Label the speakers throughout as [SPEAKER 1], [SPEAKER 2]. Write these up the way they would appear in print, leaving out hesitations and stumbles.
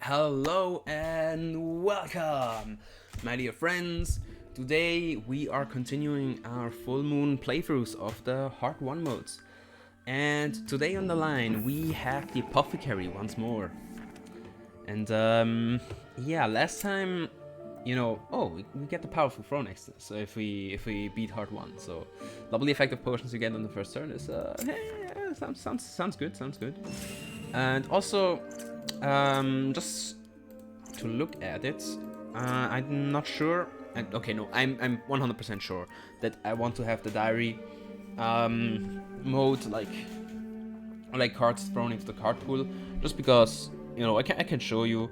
[SPEAKER 1] Hello and welcome, my dear friends. Today we are continuing our full moon playthroughs of the Hard 1 modes. And today on the line we have the Apothecary once more. And yeah, last time, we get the powerful throw next to us, so if we beat Hard 1. So double the effective potions you get on the first turn is sounds good. And also, just to look at it, I'm not sure. I'm 100% sure that I want to have the diary mode, like cards thrown into the card pool, just because I can show you,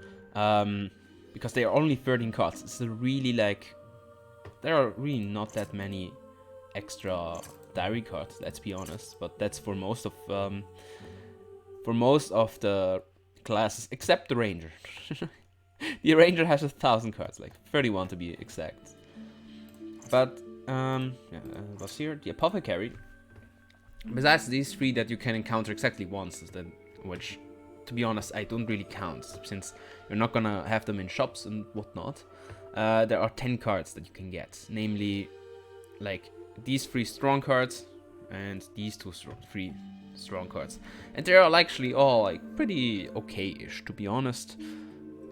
[SPEAKER 1] because they are only 13 cards. It's really there are really not that many extra diary cards. Let's be honest, but that's for most of the classes except the Ranger. The Ranger has 1,000 cards, like 31 to be exact. But what's here? The Apothecary. Besides these three that you can encounter exactly once, which, to be honest, I don't really count, since you're not gonna have them in shops and whatnot. There are 10 cards that you can get, namely, like these 3 strong cards and these three strong cards, and they are actually all pretty okay-ish, to be honest.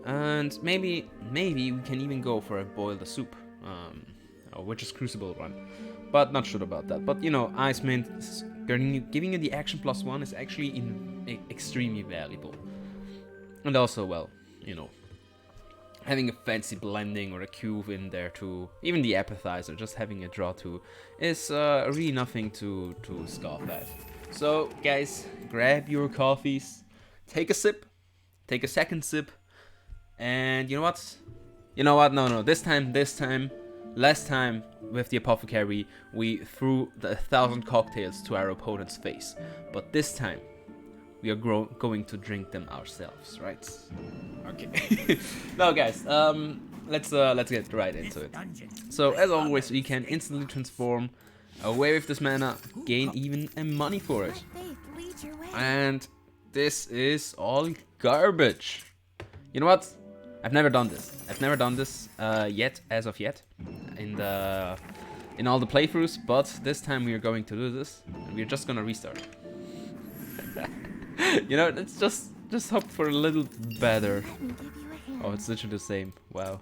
[SPEAKER 1] And maybe we can even go for a boil the soup, which is Crucible run, but not sure about that. But Ice Mint giving you the action +1 is actually extremely valuable, and also, well, having a fancy blending or a cube in there too, even the appetizer, just having a draw too, is really nothing to scoff at. So guys, grab your coffees, take a sip, take a second sip, and you know what? No, this time, last time with the Apothecary, we threw the 1,000 cocktails to our opponent's face, but this time we are going to drink them ourselves, right? Okay. Now guys, let's get right into it. So as always, we can instantly transform away with this mana, gain even a money for it. And this is all garbage. You know what? I've never done this yet, as of yet, in all the playthroughs, but this time we are going to do this, and we're just gonna restart. Let's just hope for a little better. Oh, it's literally the same. Wow.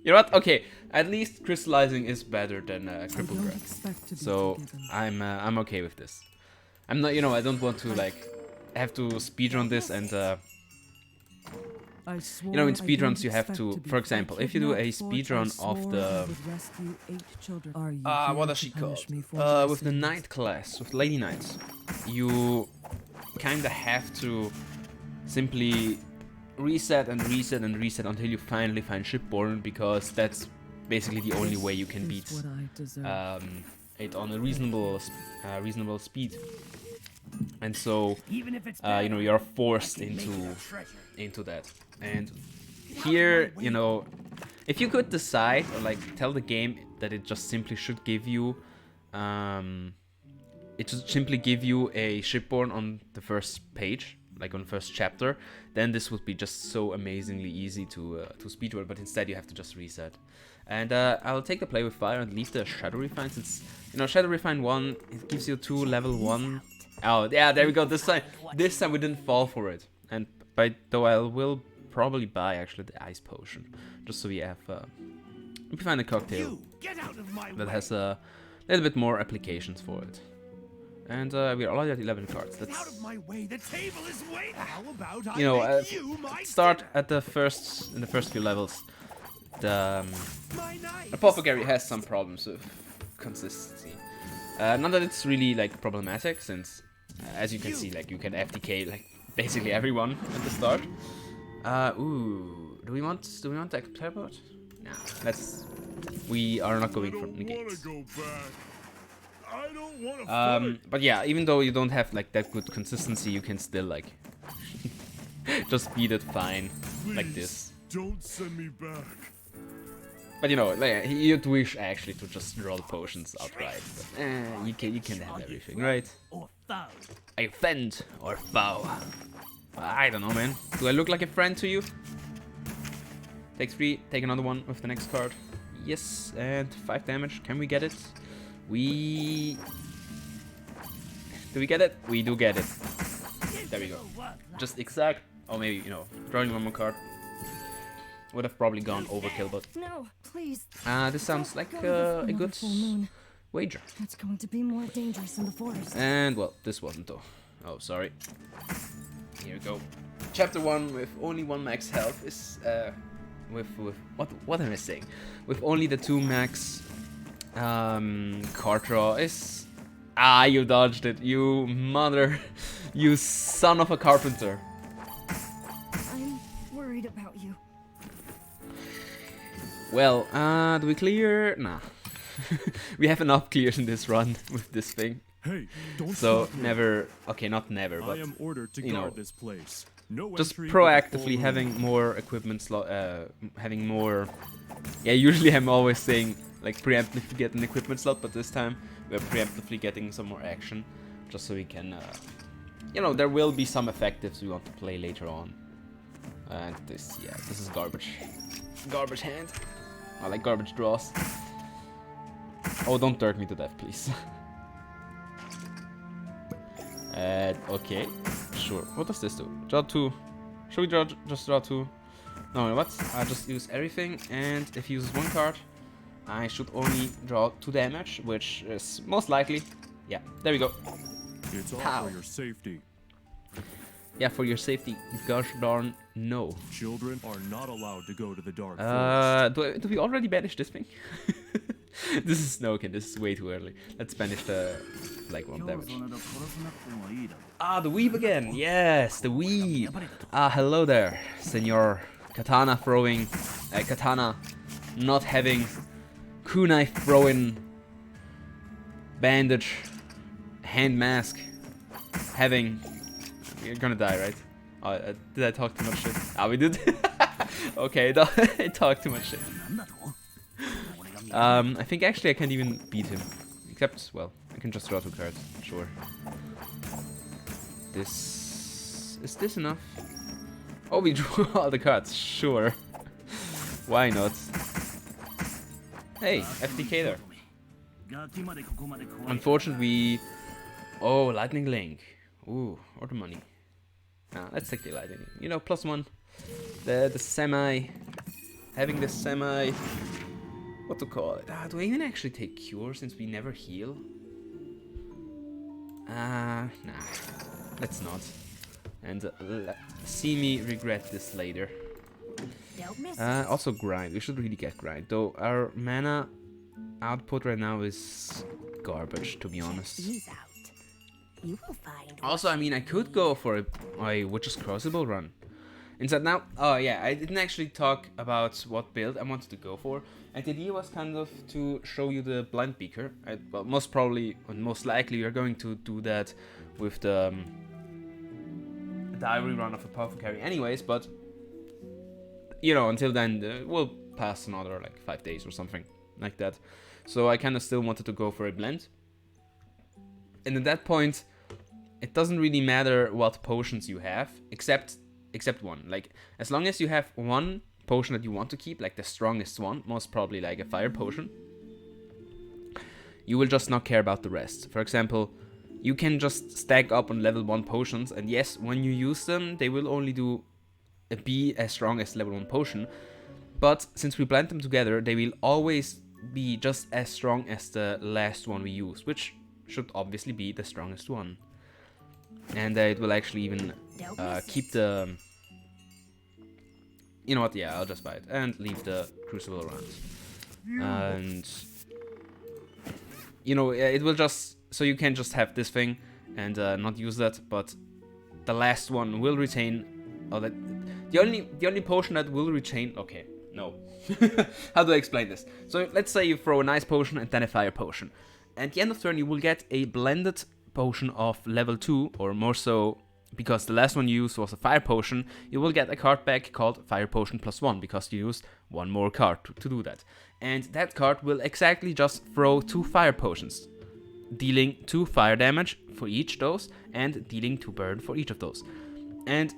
[SPEAKER 1] You know what? Okay, at least crystallizing is better than cripple grab, so I'm okay with this. I'm not, I don't want to have to speedrun this, and in speedruns you have to, for example, if you do a speedrun of the what is she called? With the Knight class, with Lady Knights, you kinda have to simply reset until you finally find Shipborne, because that's basically the only way you can beat it on a reasonable speed. And so you're forced into that. And here, if you could decide, or tell the game that it just simply should give you a Shipborne on the first page, on the first chapter, then this would be just so amazingly easy to speedrun. But instead you have to just reset. And I'll take the play with fire and leave the Shadow Refine, since Shadow Refine 1, it gives you 2 level 1. Oh yeah, there we go. This time we didn't fall for it. And though I will probably buy actually the ice potion, just so we have we find a cocktail that has a little bit more applications for it. And we are already at 11 cards. That's, start at in the first few levels. The Apothecary has some problems with consistency. Not that it's really problematic, since as you can see, you can FTK basically everyone at the start. Do we want the teleport? No, we are not going for negates. But yeah, even though you don't have that good consistency, you can still just beat it fine, like this.
[SPEAKER 2] Don't send me back.
[SPEAKER 1] But you'd wish actually to just roll potions outright. But you can have everything, right? A friend or foe. I don't know, man. Do I look like a friend to you? Take 3, take another one with the next card. Yes, and 5 damage. Can we get it? Do we get it? We do get it. There we go. Just exact. Or maybe, you know, drawing one more card. Would have probably gone overkill, but...
[SPEAKER 2] No, please.
[SPEAKER 1] This sounds like a good wager.
[SPEAKER 2] It's going to be more dangerous in the forest.
[SPEAKER 1] And, well, this wasn't though. Oh, sorry. Here we go. Chapter 1 with only 1 max health is, with what am I saying? With only the 2 max card draw is... Ah, you dodged it, you mother, you son of a carpenter.
[SPEAKER 2] I'm worried about you.
[SPEAKER 1] Well, do we clear? Nah. We have enough clears in this run with this thing.
[SPEAKER 3] Hey, don't
[SPEAKER 1] So
[SPEAKER 3] stop
[SPEAKER 1] never, okay, not never,
[SPEAKER 3] here.
[SPEAKER 1] but
[SPEAKER 3] I am ordered to
[SPEAKER 1] you know,
[SPEAKER 3] guard this place. No
[SPEAKER 1] just
[SPEAKER 3] entry
[SPEAKER 1] proactively
[SPEAKER 3] before
[SPEAKER 1] having more equipment slot, having more. Yeah, usually I'm always saying like preemptively get an equipment slot, but this time we're preemptively getting some more action, just so we can, you know, there will be some effectives we want to play later on. And this, yeah, this is garbage. Garbage hand. I like garbage draws. Oh, don't dirt me to death, please. Okay, sure. What does this do? Draw 2. Should we just draw 2? No, what? I just use everything, and if he uses 1 card, I should only draw 2 damage, which is most likely. Yeah, there we go.
[SPEAKER 3] It's all
[SPEAKER 1] Pow.
[SPEAKER 3] for your safety.
[SPEAKER 1] Yeah, for your safety. Gosh darn no.
[SPEAKER 3] Children are not allowed to go to the dark forest.
[SPEAKER 1] Do we already banish this thing? This is no, okay, this is way too early. Let's banish the like 1 damage. Ah, the weeb again. Yes, the weeb. Ah, hello there, senor. Katana throwing, katana not having, kunai throwing, bandage, hand mask, having. You're gonna die, right? Oh, did I talk too much shit? Ah, we did. Okay, I talked too much shit. I think actually I can't even beat him. Except, well, I can just draw 2 cards. Sure. Is this enough? Oh, we drew all the cards. Sure. Why not? Hey, FTK there. Unfortunately, oh, Lightning Link. Ooh, or the money. Nah, let's take the Lightning. You know, +1. The semi. Having the semi. What to call it? Do I even actually take Cure since we never heal? Nah. Let's not. And see me regret this later. Also grind. We should really get grind. Though our mana output right now is garbage, to be honest. Also, I mean, I could go for a Witch's Crucible run. Instead now, oh yeah, I didn't actually talk about what build I wanted to go for. And the idea was kind of to show you the Blind Beaker. Well, most probably, and most likely, you're going to do that with the diary run of Apothecary anyways, but, you know, until then, we'll pass another, like, 5 days or something like that. So I kind of still wanted to go for a blend. And at that point, it doesn't really matter what potions you have, except one. Like, as long as you have 1 potion that you want to keep, like the strongest one, most probably like a fire potion, you will just not care about the rest. For example, you can just stack up on level 1 potions, and yes, when you use them, they will only be as strong as level 1 potion, but since we blend them together, they will always be just as strong as the last one we use, which should obviously be the strongest one. And it will actually even keep the... You know what, yeah, I'll just buy it. And leave the Crucible around. And... You know, it will just... So you can just have this thing and not use that, but the last one will retain... Oh, that... The only potion that will retain... Okay, no. How do I explain this? So let's say you throw a nice potion and then a fire potion. At the end of turn, you will get a blended potion of level 2, or more so, because the last one you used was a fire potion, you will get a card back called Fire Potion +1, because you used 1 more card to do that. And that card will exactly just throw 2 fire potions, dealing 2 fire damage for each dose, and dealing 2 burn for each of those. And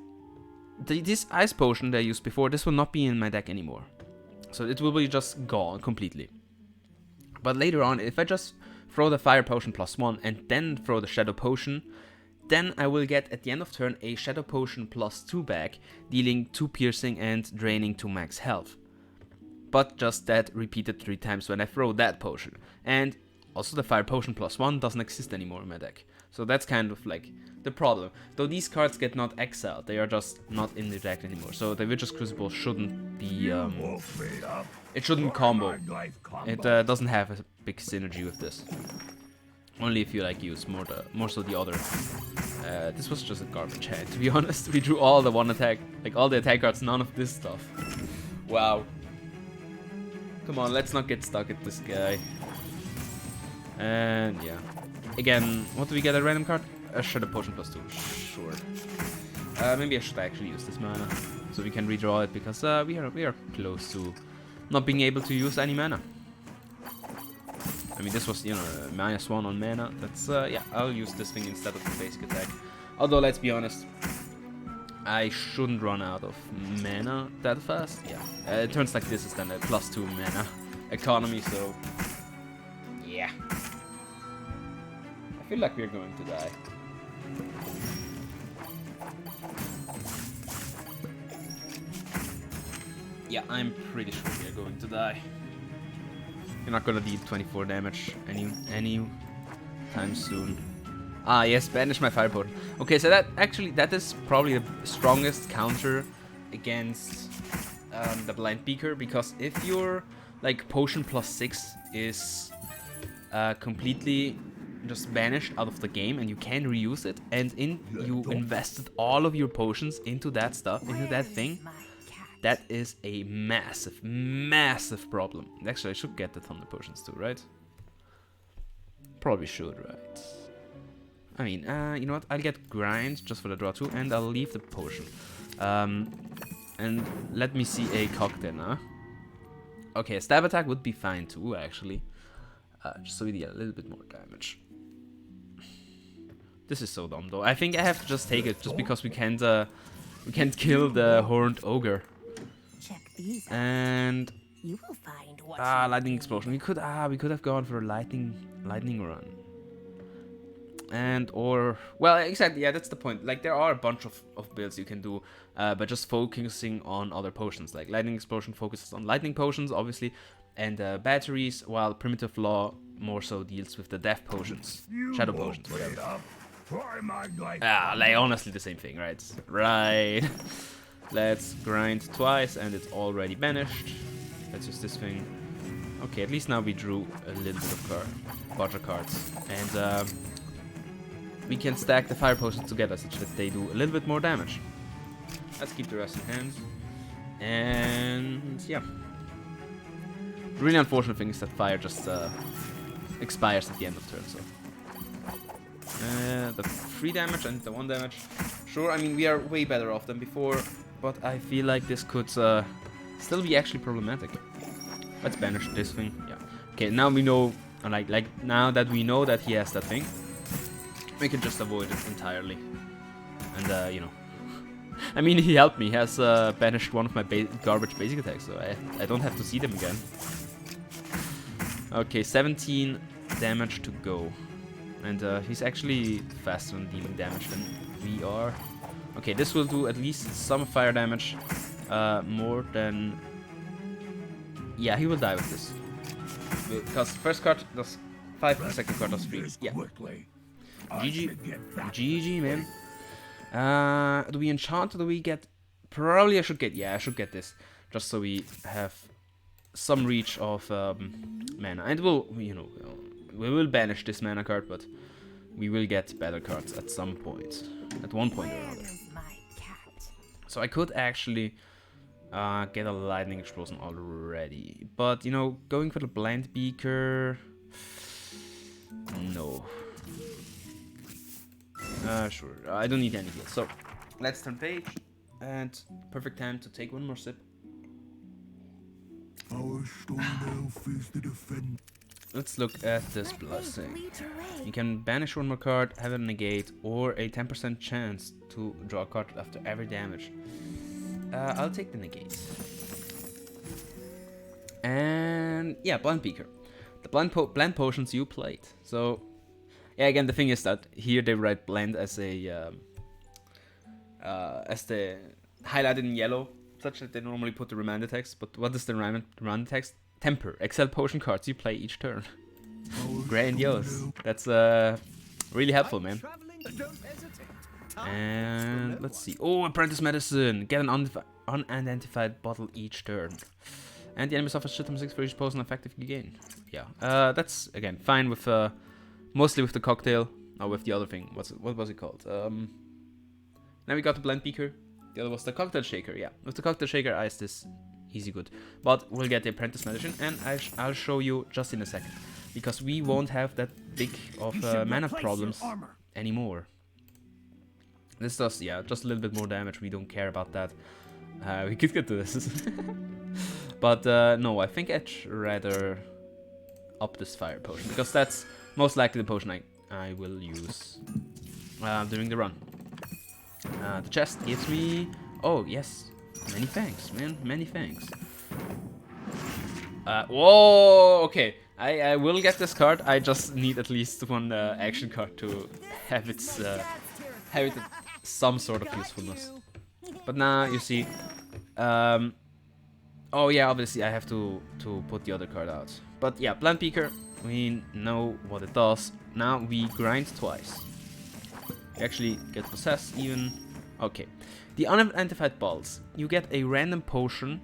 [SPEAKER 1] this ice potion that I used before, this will not be in my deck anymore. So it will be just gone completely. But later on, if I just throw the fire potion +1 and then throw the shadow potion, then I will get at the end of turn a shadow potion +2 back, dealing 2 piercing and draining 2 max health. But just that repeated 3 times when I throw that potion. And also the fire potion +1 doesn't exist anymore in my deck. So that's kind of like the problem. Though these cards get not exiled, they are just not in the deck anymore. So the Witch's Crucible shouldn't be, it shouldn't combo. It doesn't have a big synergy with this. Only if you like use more so the other. This was just a garbage hand, to be honest. We drew all the one attack, like all the attack cards, none of this stuff. Wow. Come on, let's not get stuck at this guy. And yeah. Again, what do we get, a random card? A Shadow Potion +2, sure. Maybe I should actually use this mana, so we can redraw it, because we are close to not being able to use any mana. I mean, this was, you know, -1 on mana. That's, yeah, I'll use this thing instead of the basic attack. Although, let's be honest, I shouldn't run out of mana that fast. Yeah, it turns like this is then a +2 mana economy, so yeah. I feel like we're going to die. Yeah, I'm pretty sure we're going to die. You're not gonna deal 24 damage any time soon. Ah, yes, banish my fire potion. Okay, so that is probably the strongest counter against the blind beaker, because if your like potion +6 is completely just banished out of the game and you can reuse it, and you invested all of your potions into that stuff, into that thing, that is a massive, massive problem. Actually, I should get the Thunder Potions too, right? Probably should, right? I mean, you know what? I'll get Grind just for the draw 2, and I'll leave the potion. And let me see a cocktail, huh? Okay, a stab attack would be fine too, actually. Just so we deal a little bit more damage. This is so dumb, though. I think I have to just take it, just because we can't kill the Horned Ogre. And
[SPEAKER 4] you will find what
[SPEAKER 1] lightning explosion. We could have gone for a lightning run. And well, exactly, yeah, that's the point. Like, there are a bunch of builds you can do, but just focusing on other potions. Like lightning explosion focuses on lightning potions, obviously, and batteries, while primitive law more so deals with the death potions, shadow potions, whatever. Like honestly the same thing, right? Right. Let's grind twice, and it's already banished. Let's use this thing. Okay, at least now we drew a little bit of budget cards, and we can stack the fire potions together such that they do a little bit more damage. Let's keep the rest in hand. And yeah. The really unfortunate thing is that fire just expires at the end of turn, so. The 3 damage and the 1 damage. Sure, I mean, we are way better off than before, but I feel like this could still be actually problematic. Let's banish this thing. Yeah. Okay, now we know, like now that we know that he has that thing, we can just avoid it entirely. And you know, I mean, he helped me. He has banished one of my garbage basic attacks, so I don't have to see them again. Okay, 17 damage to go. And he's actually faster on dealing damage than we are. Okay, this will do at least some fire damage. More than... Yeah, he will die with this. Because first card does 5, the second card does 3. Yeah. GG. GG, man. Do we enchant or do we get... Probably I should get... Yeah, I should get this. Just so we have some reach of mana. And we'll, you know... We will banish this mana card, but we will get better cards at some point. At one point or another. So I could actually get a lightning explosion already. But, you know, going for the blind beaker... No. Sure. I don't need any heal. So, let's turn page. And perfect time to take one more sip.
[SPEAKER 3] Our stone elf is the defense.
[SPEAKER 1] let's look at this
[SPEAKER 2] Let
[SPEAKER 1] blessing.
[SPEAKER 2] fate lead your way.
[SPEAKER 1] You can banish one more card, have it negate, or a 10% chance to draw a card after every damage. I'll take the negate. And yeah, Blind Beaker. The blend potions you played. So yeah, again, the thing is that here they write blend as a as the highlighted in yellow, such that they normally put the reminder text. But what is the reminder text? Temper. Excel potion cards you play each turn. Grandiose. That's really helpful, man. And let's see. Oh, Apprentice Medicine. Get an unidentified bottle each turn. And the enemy suffers shit on 6 for each potion effectively gain. Yeah, that's again fine with mostly with the cocktail or with the other thing. What was it called? Now we got the Blend Beaker. The other was the Cocktail Shaker. Yeah, with the Cocktail Shaker, ice this easy good. But we'll get the Apprentice Medicine, and I'll show you just in a second, because we won't have that big of mana problems anymore. This does, yeah, just a little bit more damage. We don't care about that. We could get to this. But no, I think I'd rather up this fire potion, because that's most likely the potion I will use during the run. The chest gives me... Oh, yes. Many thanks, man. Many thanks. Whoa! Okay. I will get this card. I just need at least one action card to have its... have it some sort of usefulness. But now, you see... oh yeah, obviously I have to put the other card out. But yeah, Plant Beaker, we know what it does. Now we grind twice. We actually get possessed even. Okay. The unidentified balls. You get a random potion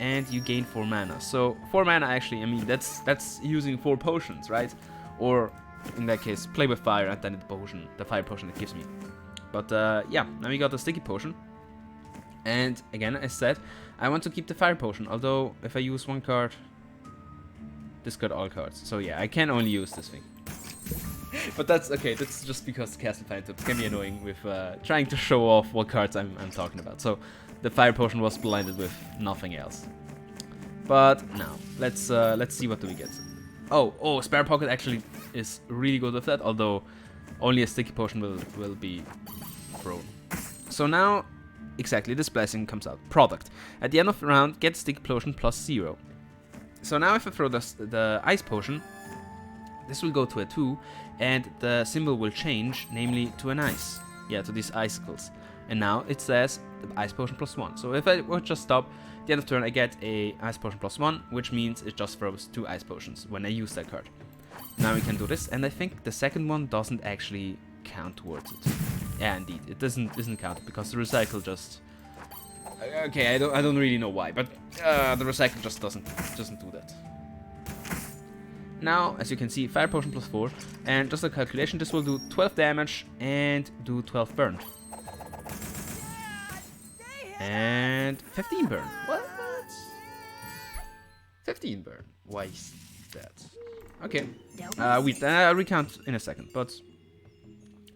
[SPEAKER 1] and you gain 4 mana. So 4 mana actually, I mean that's using 4 potions, right? Or in that case, play with fire and then the fire potion it gives me. But yeah, now we got the sticky potion. And again, as said, I want to keep the fire potion, although if I use one card, discard all cards. So yeah, I can only use this thing. But that's okay, that's just because the Castle Fighter can be annoying with trying to show off what cards I'm talking about. So the fire potion was blinded with nothing else. But now, let's see what do we get. Oh, Spare Pocket actually is really good with that, although only a sticky potion will be thrown. So now, exactly, this blessing comes out. Product. At the end of the round, get sticky potion +0. So now if I throw the ice potion, this will go to a 2, and the symbol will change, namely to an ice. Yeah, to these icicles. And now it says the ice potion +1. So if I would just stop, at the end of turn I get a ice potion +1, which means it just throws 2 ice potions when I use that card. Now we can do this, and I think the second one doesn't actually count towards it. Yeah, indeed, it isn't counted because the recycle just... Okay, I don't really know why, but the recycle just doesn't do that. Now, as you can see, fire potion +4, and just a calculation, this will do 12 damage and do 12 burn. And 15 burn. What? 15 burn. Why is that? Okay. Wait, I'll recount in a second, but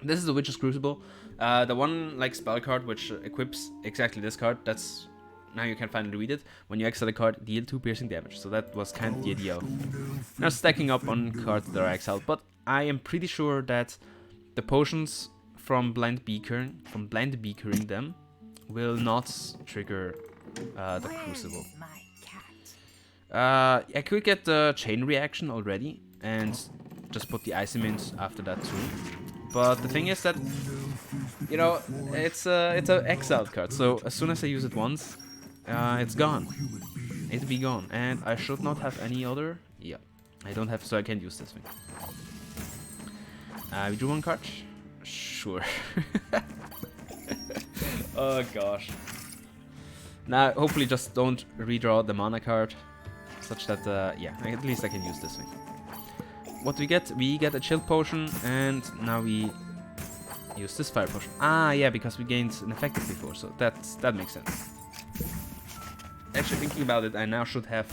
[SPEAKER 1] this is the Witch's Crucible. The one like spell card which equips exactly this card, that's now you can finally read it. When you exile a card, deal 2 piercing damage. So that was kind of the idea of now stacking up on cards that are exiled. But I am pretty sure that the potions from Blind Beakering them will not trigger the Crucible. I could get the chain reaction already and just put the Icy Mint after that too. But the thing is that, you know, it's an exiled card, so as soon as I use it once, it's gone. It'll be gone, and I should not have any other. Yeah, I don't have, so I can't use this thing. We drew one card. Sure. Oh gosh. Now, hopefully, just don't redraw the mana card, such that yeah, at least I can use this thing. What do we get? We get a chill potion, and now we use this fire potion. Ah, yeah, because we gained an effective before, so that makes sense. Actually, thinking about it, I now should have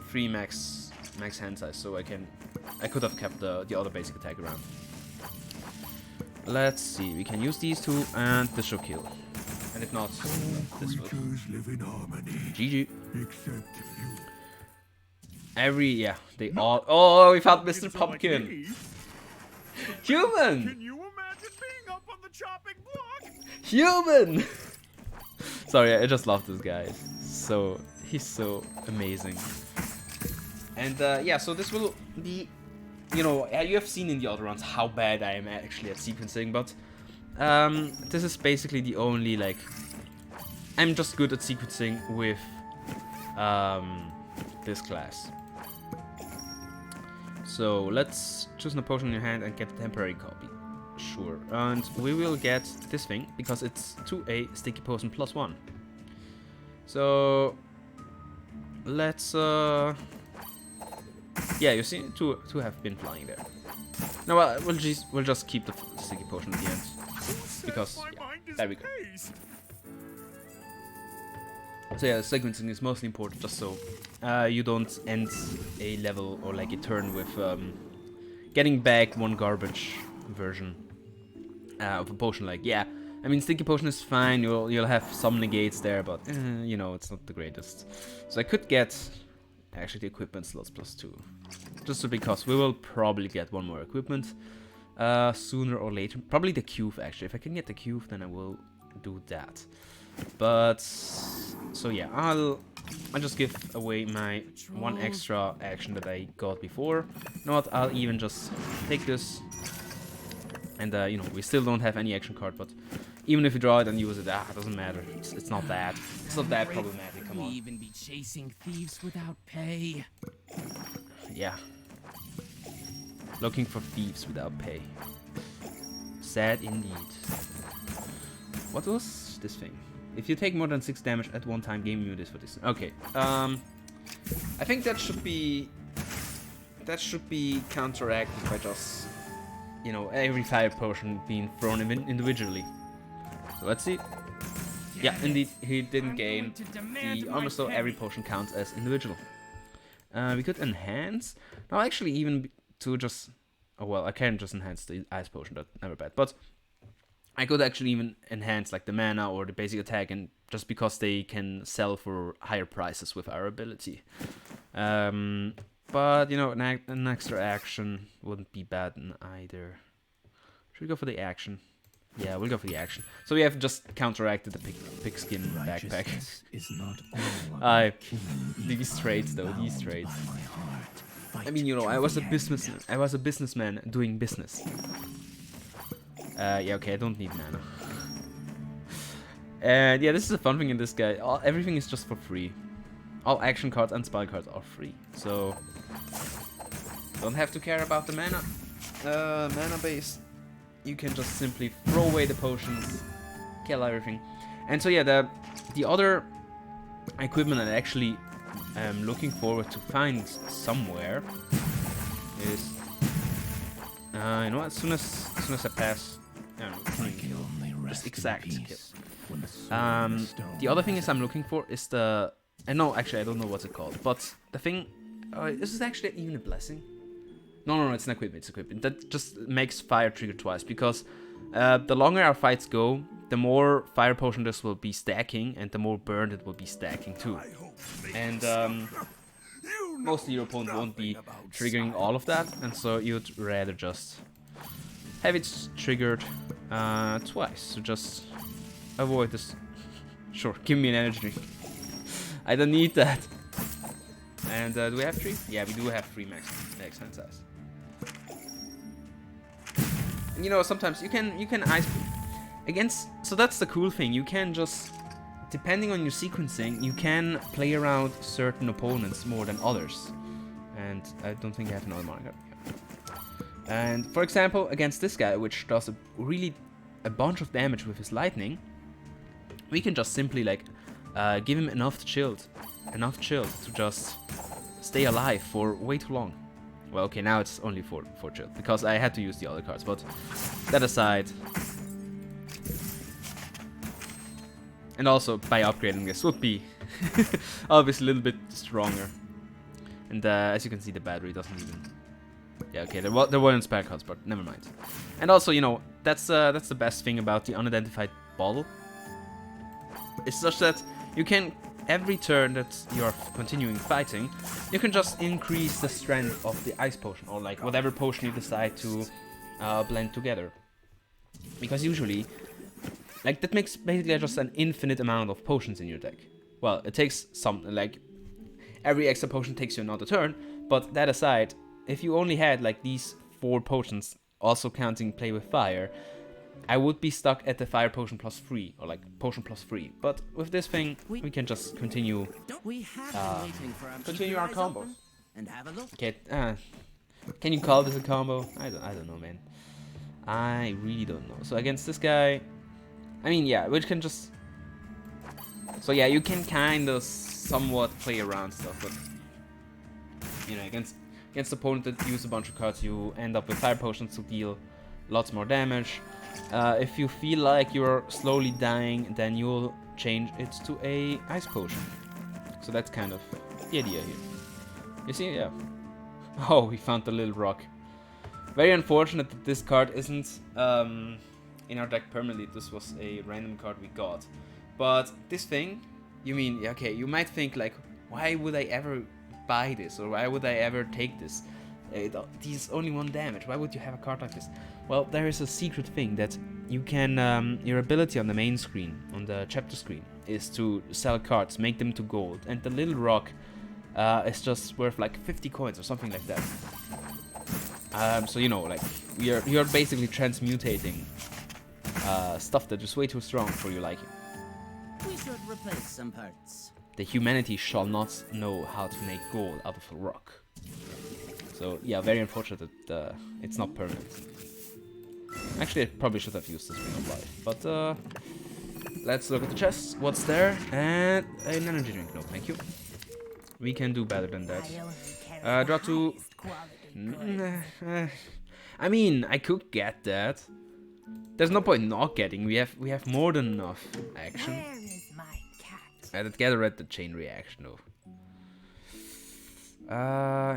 [SPEAKER 1] 3 max hand size, so I could have kept the other basic attack around. Let's see, we can use these 2, and this should kill. And if not, this will. GG. they all. Oh, we found Mr.
[SPEAKER 3] It's like
[SPEAKER 1] Pumpkin.
[SPEAKER 3] me.
[SPEAKER 1] Human.
[SPEAKER 3] Can you imagine being up on the chopping block?
[SPEAKER 1] Human. Sorry, I just love this guy. He's so amazing. And yeah, so this will be, you know, you have seen in the other rounds how bad I am actually at sequencing, but this is basically the only, like, I'm just good at sequencing with this class. So let's choose a potion in your hand and get a temporary copy. Sure, and we will get this thing because it's 2A sticky potion +1. So let's yeah, you see, two have been flying there. No, well, we'll just keep the sticky potion at the end because yeah, there we go. So yeah, sequencing is mostly important just so you don't end a level or like a turn with getting back one garbage version of a potion. Like, yeah, I mean, sticky potion is fine, you'll have some negates there, but you know, it's not the greatest. So I could get actually the equipment slots +2, just because we will probably get one more equipment sooner or later. Probably the cube, actually. If I can get the cube, then I will do that. But so yeah, I'll just give away my one extra action that I got before. You know what? I'll even just take this, and you know, we still don't have any action card, but even if you draw it and use it, it doesn't matter. It's not that. It's not that problematic. Come on.
[SPEAKER 4] Even be chasing thieves without pay.
[SPEAKER 1] Yeah. Looking for thieves without pay. Sad indeed. What was this thing? If you take more than 6 damage at one time, game you this for this. Okay. I think that should be counteracted by just, you know, every fire potion being thrown individually. So let's see. Yeah, indeed, he didn't gain the armor, so every potion counts as individual. We could enhance. Now, actually, even to just... Oh, well, I can just enhance the ice potion, that's never bad. But I could actually even enhance, like, the mana or the basic attack, and just because they can sell for higher prices with our ability. But, you know, an extra action wouldn't be bad either. Should we go for the action? Yeah, we'll go for the action. So we have just counteracted the pigskin backpack.
[SPEAKER 5] Is not all
[SPEAKER 1] these trades though, these trades. I mean, you know, I was a businessman doing business. Yeah, okay, I don't need mana. And yeah, this is a fun thing in this guy. Everything is just for free. All action cards and spell cards are free, so don't have to care about the mana base. You can just simply throw away the potions, kill everything. And so yeah, the other equipment that I actually am looking forward to find somewhere is, you know, as soon as I pass, just exact kill. The other thing is I'm looking for is the, no, actually I don't know what's it called, but the thing, this is actually even a blessing. No, it's an equipment, it's equipment. That just makes fire trigger twice, because the longer our fights go, the more fire potion this will be stacking, and the more burn it will be stacking too. And mostly your opponent won't be triggering all of that, and so you'd rather just have it triggered twice, so just avoid this. Sure, give me an energy drink. I don't need that. And do we have 3? Yeah, we do have 3 max hand size. And you know, sometimes you can ice against. So that's the cool thing. You can just, depending on your sequencing, you can play around certain opponents more than others. And I don't think I have another marker. And for example, against this guy, which does a bunch of damage with his lightning, we can just simply like give him enough shield to just stay alive for way too long. Well, okay, now it's only 4 shield, because I had to use the other cards, but that aside. And also, by upgrading this, would be obviously a little bit stronger. And as you can see, the battery doesn't even... Yeah, okay, there weren't spare cards, but never mind. And also, you know, that's the best thing about the unidentified bottle. It's such that you can every turn that you're continuing fighting, you can just increase the strength of the ice potion, or like whatever potion you decide to blend together. Because usually, like, that makes basically just an infinite amount of potions in your deck. Well, it takes something like every extra potion takes you another turn, but that aside, if you only had like these 4 potions, also counting play with fire, I would be stuck at the fire potion +3, or like potion +3. But with this thing, we can just continue continue our combos.
[SPEAKER 4] And have a look.
[SPEAKER 1] Okay, can you call this a combo? I don't know, man. I really don't know. So against this guy, I mean, yeah, which can just... So yeah, you can kind of somewhat play around stuff, but you know, against opponent that use a bunch of cards, you end up with fire potions to deal lots more damage. If you feel like you're slowly dying, then you'll change it to a ice potion. So that's kind of the idea here. You see, yeah. Oh, we found the little rock. Very unfortunate that this card isn't in our deck permanently. This was a random card we got. But this thing, you mean, okay, you might think like, why would I ever buy this? Or why would I ever take this? This only 1 damage. Why would you have a card like this? Well, there is a secret thing that you can, your ability on the main screen, on the chapter screen, is to sell cards, make them to gold. And the little rock is just worth like 50 coins or something like that. So you know, like, you're basically transmutating stuff that is way too strong for your liking.
[SPEAKER 4] We should replace some parts.
[SPEAKER 1] The humanity shall not know how to make gold out of a rock. So yeah, very unfortunate that it's not permanent. Actually, I probably should have used this Ring of Life. But let's look at the chest. What's there? And an energy drink. No, thank you. We can do better than that. Draw 2. I mean, I could get that. There's no point not getting. We have more than enough action.
[SPEAKER 2] Where is my cat?
[SPEAKER 1] I'd get read the chain reaction though.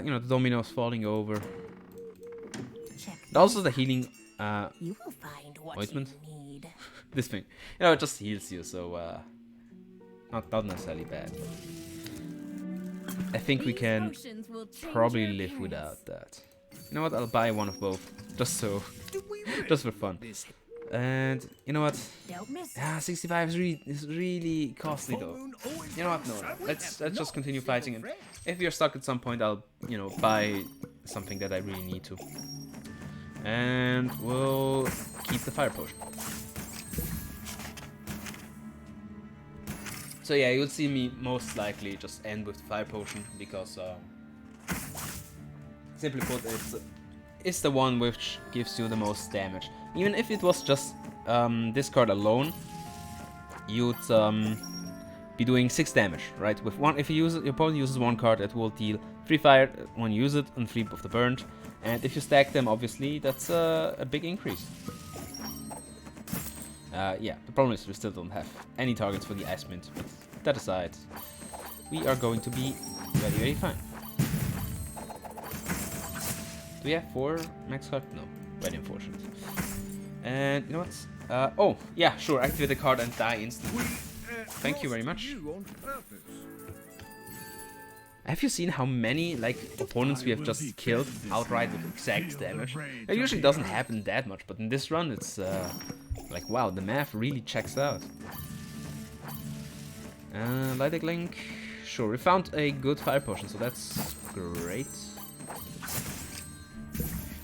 [SPEAKER 1] You know, the dominoes falling over. And also the healing
[SPEAKER 2] You will find what
[SPEAKER 1] ointment.
[SPEAKER 2] you need.
[SPEAKER 1] This thing, you know, it just heals you, so not necessarily bad. I think we can probably live without that. You know what? I'll buy one of both, just for fun. And you know what?
[SPEAKER 2] Don't miss it.
[SPEAKER 1] 65 is really costly though. You know what? No, let's just continue fighting, and if you're stuck at some point, I'll, you know, buy something that I really need to. And we'll keep the fire potion. So yeah, you'll see me most likely just end with the fire potion because, simply put, it's the one which gives you the most damage. Even if it was just this card alone, you'd be doing 6 damage, right? With one, if you use it, your opponent uses 1 card, it will deal 3 fire when you use it and 3 of the burned. And if you stack them, obviously, that's a big increase. Yeah, the problem is we still don't have any targets for the Ice Mint, but that aside, we are going to be very, very fine. Do we have 4 max cards? No, very unfortunate. And you know what? Oh, yeah, sure, activate the card and die instantly. Thank you very much. Have you seen how many, like, opponents we have just killed outright with exact damage? It usually doesn't happen that much, but in this run it's like, wow, the math really checks out. Lighting Link. Sure, we found a good fire potion, so that's great.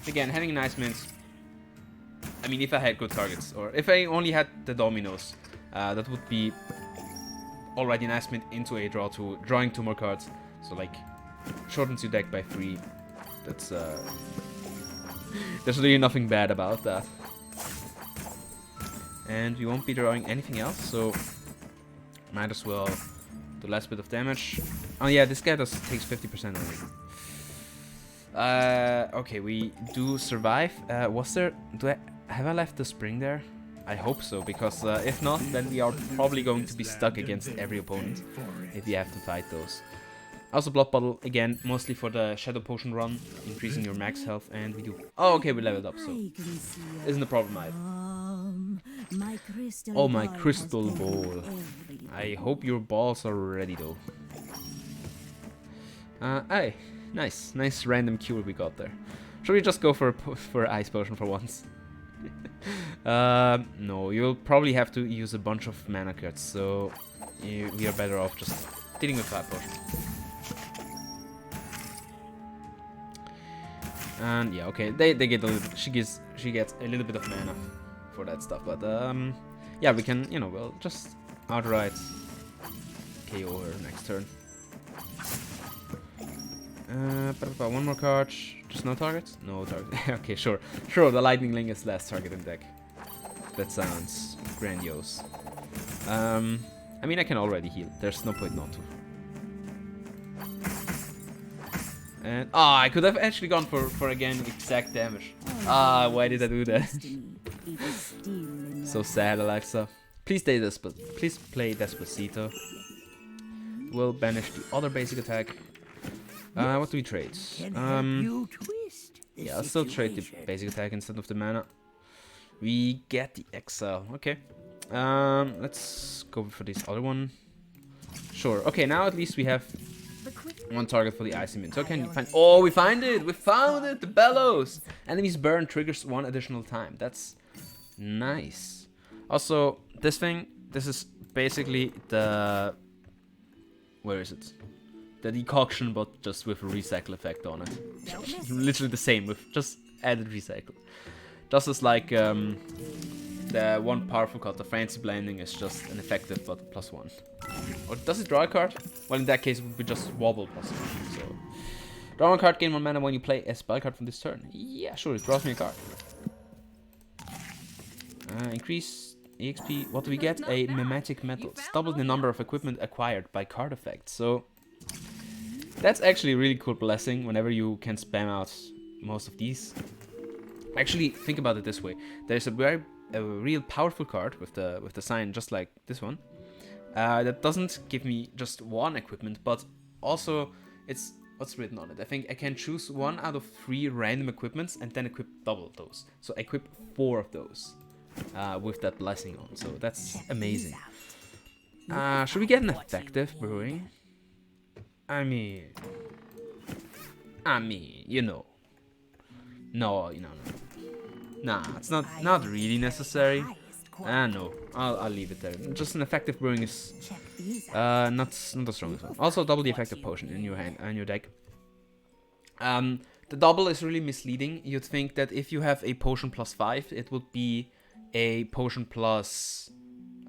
[SPEAKER 1] Again, having an Ice Mint, I mean, if I had good targets, or if I only had the dominoes, that would be already an Ice Mint into a draw 2, drawing 2 more cards. So like, shortens your deck by 3. That's there's really nothing bad about that. And we won't be drawing anything else, so might as well do the last bit of damage. Oh yeah, this guy takes 50% only. Okay, we do survive. Have I left the spring there? I hope so, because if not, then we are probably going to be stuck against every opponent if we have to fight those. Also Blood Bottle, again, mostly for the Shadow Potion run, increasing your max health, and we do... Oh, okay, we leveled up, so isn't a problem either.
[SPEAKER 2] My crystal
[SPEAKER 1] Oh, my crystal ball. I hope your balls are ready though. Aye, nice random cure we got there. Should we just go for ice potion for once? No, you'll probably have to use a bunch of mana cards, so we are better off just dealing with fire potion. And yeah, okay, they get a little. She gets a little bit of mana for that stuff, but yeah, we can, you know, we'll just outright KO her next turn. One more card. Just no targets? No target. Okay, sure. The Lightning Link is last target in deck. That sounds grandiose. I mean, I can already heal. There's no point not to. And I could have actually gone for again exact damage. Why did I do that? So sad, Alexa. Please play Despacito. We'll banish the other basic attack. What do we trade? Yeah, I'll still trade the basic attack instead of the mana. We get the exile. Okay. Let's go for this other one. Sure. Okay, now at least we have one target for the icy mint. So can you find? Oh, we find it! We found it! The bellows! Enemy's burn triggers one additional time. That's nice. Also, this is basically the... Where is it? The decoction, but just with a recycle effect on it. Literally the same, with just added recycle. Just as like the one powerful card, the fancy blending, is just an effective but +1. Or does it draw a card? Well, in that case, it would be just wobble +1. So, draw one card, gain 1 mana when you play a spell card from this turn. Yeah, sure, it draws me a card. Increase EXP. What do we get? A mimetic metals. Double the number of equipment acquired by card effects. So that's actually a really cool blessing whenever you can spam out most of these. Actually, think about it this way: there's a real powerful card with the sign, just like this one, that doesn't give me just one equipment, but also it's what's written on it. I think I can choose 1 out of 3 random equipments and then equip double those. So equip 4 of those with that blessing on. So that's amazing. Should we get an effective brewing? I mean, you know. No. Nah, it's not really necessary. No, I'll leave it there. Just an effective brewing is not the strongest one. Also, double the effective potion in your hand and your deck. The double is really misleading. You'd think that if you have a potion +5, it would be a potion plus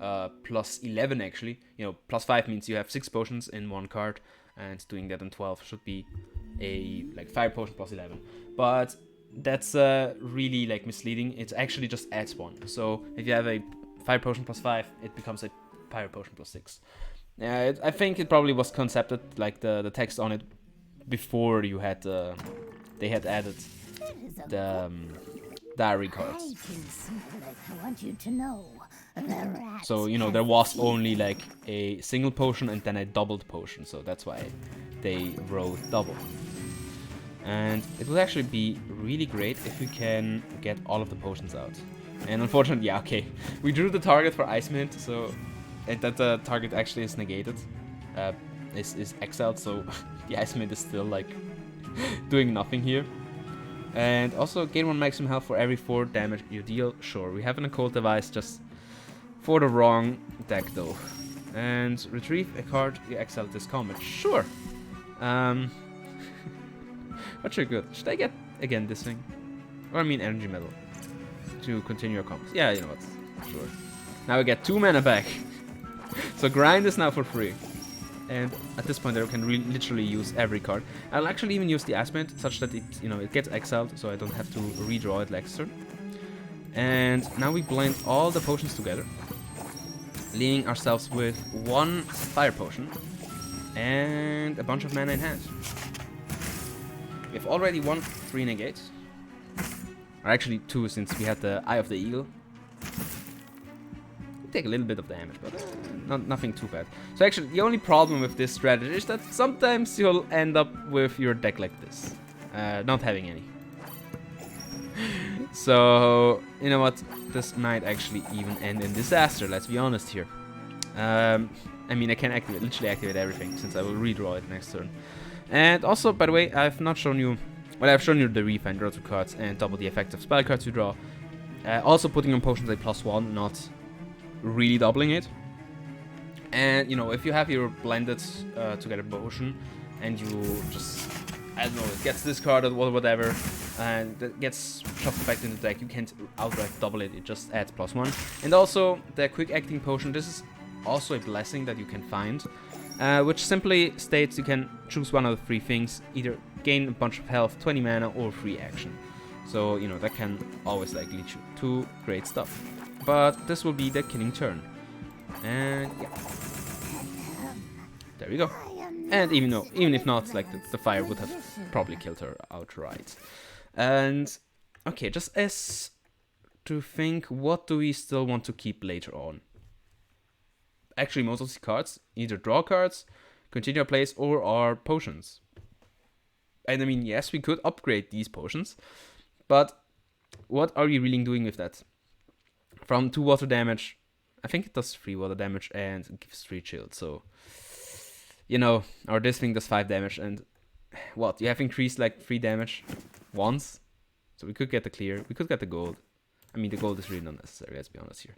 [SPEAKER 1] 11 actually. You know, +5 means you have 6 potions in one card, and doing that on 12 should be a like fire potion +11. But that's really like misleading. It actually just adds 1. So if you have a fire potion +5, it becomes a fire potion +6. I think it probably was concepted like the text on it before you had they had added the diary cards. So you know there was only like a single potion and then a doubled potion, so that's why they wrote double. And it would actually be really great if we can get all of the potions out. And unfortunately, yeah, okay, we drew the target for Ice Mint, so and that the target actually is negated, is exiled, so the Ice Mint is still like doing nothing here. And also gain 1 maximum health for every 4 damage you deal. Sure, we have an occult device just for the wrong deck though. And retrieve a card you exiled this combat. Sure. But you're good. Should I get again this thing? Or I mean energy metal to continue your combos. Yeah, you know what? Sure. Now we get 2 mana back. So grind is now for free. And at this point I can literally use every card. I'll actually even use the Aspent such that it gets exiled, so I don't have to redraw it next turn. And now we blend all the potions together, leaving ourselves with 1 fire potion and a bunch of mana in hand. We have already won 3 negates. Or actually 2, since we had the Eye of the Eagle. We take a little bit of damage, but nothing too bad. So actually, the only problem with this strategy is that sometimes you'll end up with your deck like this. Not having any. So, you know what? This might actually even end in disaster, let's be honest here. I mean, I can literally activate everything, since I will redraw it next turn. And also, by the way, I've not shown you... Well, I've shown you the refine, draw 2 cards, and double the effect of spell cards you draw. Also putting on potions a +1, not really doubling it. And, you know, if you have your blended together potion, and you just... I don't know, it gets discarded or whatever, and it gets shuffled back into the deck, you can't outright double it, it just adds +1. And also, the quick acting potion, this is also a blessing that you can find, which simply states you can choose one of the 3 things, either gain a bunch of health, 20 mana, or free action. So, you know, that can always like lead you to great stuff. But this will be the killing turn. And yeah. There we go. And even if not, like the fire would have probably killed her outright. And okay, just as to think, what do we still want to keep later on? Actually, most of these cards either draw cards, continue our plays, or are potions. And I mean, yes, we could upgrade these potions, but what are we really doing with that? From 2 water damage, I think it does 3 water damage and it gives 3 shield, so... You know, or this thing does 5 damage, and what? You have increased like 3 damage once, so we could get the clear. We could get the gold. I mean, the gold is really not necessary. Let's be honest here.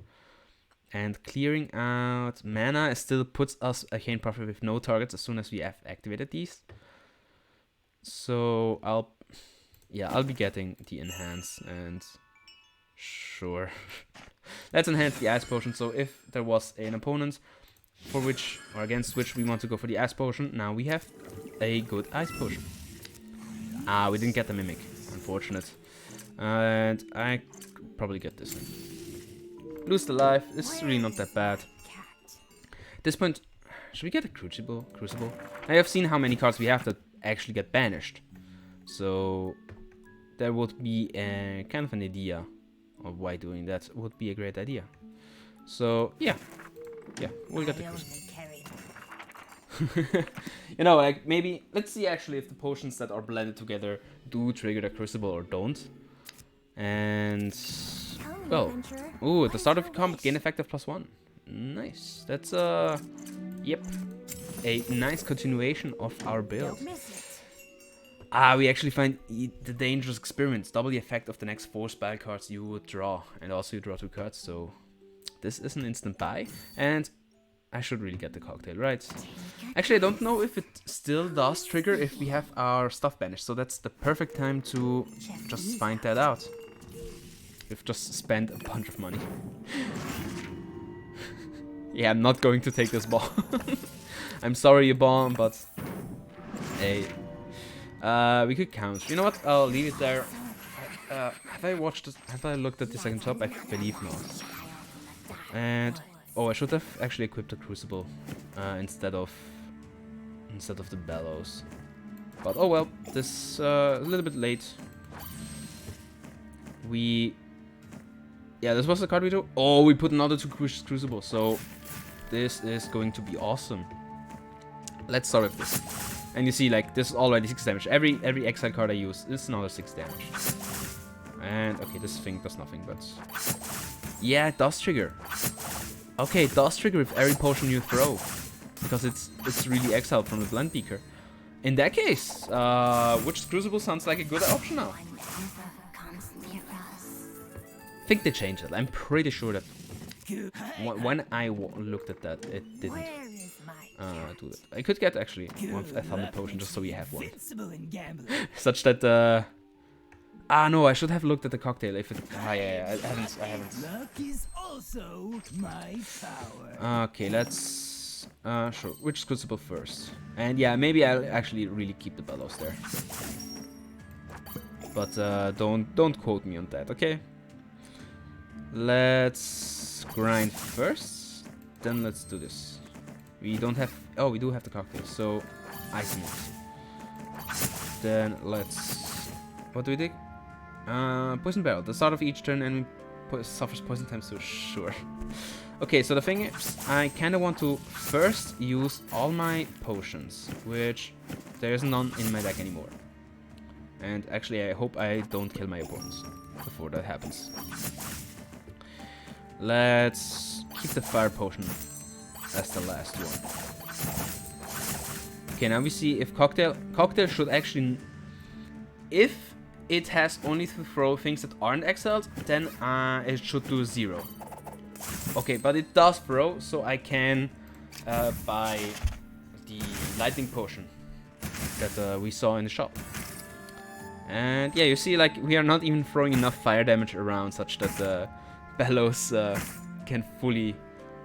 [SPEAKER 1] And clearing out mana still puts us Arcane Prophet with no targets as soon as we have activated these. So I'll be getting the enhance, and sure, let's enhance the ice potion. So if there was an opponent for which or against which we want to go for the ice potion, now we have a good ice potion. Ah, we didn't get the mimic, unfortunate. And I probably get this one. Lose the life. This is really not that bad. At this point, should we get a crucible? I have seen how many cards we have that actually get banished, so there would be a kind of an idea of why doing that would be a great idea. So yeah, we'll get the crucible. You know, like maybe let's see actually if the potions that are blended together do trigger the crucible or don't. And well, ooh, at the start of combat, gain effect of +1. Nice. That's yep, a nice continuation of our build. Ah, we actually find the dangerous experiments. Double the effect of the next 4 spell cards you would draw, and also you draw 2 cards. So this is an instant buy, and I should really get the cocktail, right? Actually, I don't know if it still does trigger if we have our stuff banished. So that's the perfect time to just find that out. We've just spent a bunch of money. Yeah, I'm not going to take this ball. I'm sorry, you bomb, but hey, we could count. You know what? I'll leave it there. Have I watched this? Have I looked at the second top? I believe not. And oh, I should have actually equipped the crucible instead of the bellows. But oh well, this a little bit late. Yeah, this was the card we drew. Oh, we put another 2 crucibles, so this is going to be awesome. Let's start with this. And you see, like, this is already 6 damage. Every exile card I use is another 6 damage. And okay, this thing does nothing, but yeah, it does trigger. Okay, it does trigger with every potion you throw, because it's really exiled from the blend beaker. In that case, which crucible sounds like a good option now? I think they changed it. I'm pretty sure that when I looked at that, it didn't do that. I could get actually a thunder potion just so we have one. Such that no, I should have looked at the cocktail if it. Yeah, I haven't.
[SPEAKER 4] Luck is also my power.
[SPEAKER 1] Okay, let's sure. Which crucible first? And yeah, maybe I'll actually really keep the bellows there. But don't quote me on that, okay? Let's grind first, then let's do this. We don't have. Oh, we do have the cocktail, so ice mix. Then let's. What do we dig? Poison barrel. The start of each turn, enemy suffers poison times 2. Sure. Okay, so the thing is, I kind of want to first use all my potions, which there's none in my deck anymore. And actually, I hope I don't kill my opponents before that happens. Let's keep the fire potion as the last one. Okay, now we see if Cocktail should actually, if it has only to throw things that aren't exiled, then it should do 0. Okay, but it does throw, so I can buy the lightning potion that we saw in the shop. And yeah, you see, like, we are not even throwing enough fire damage around such that the bellows can fully,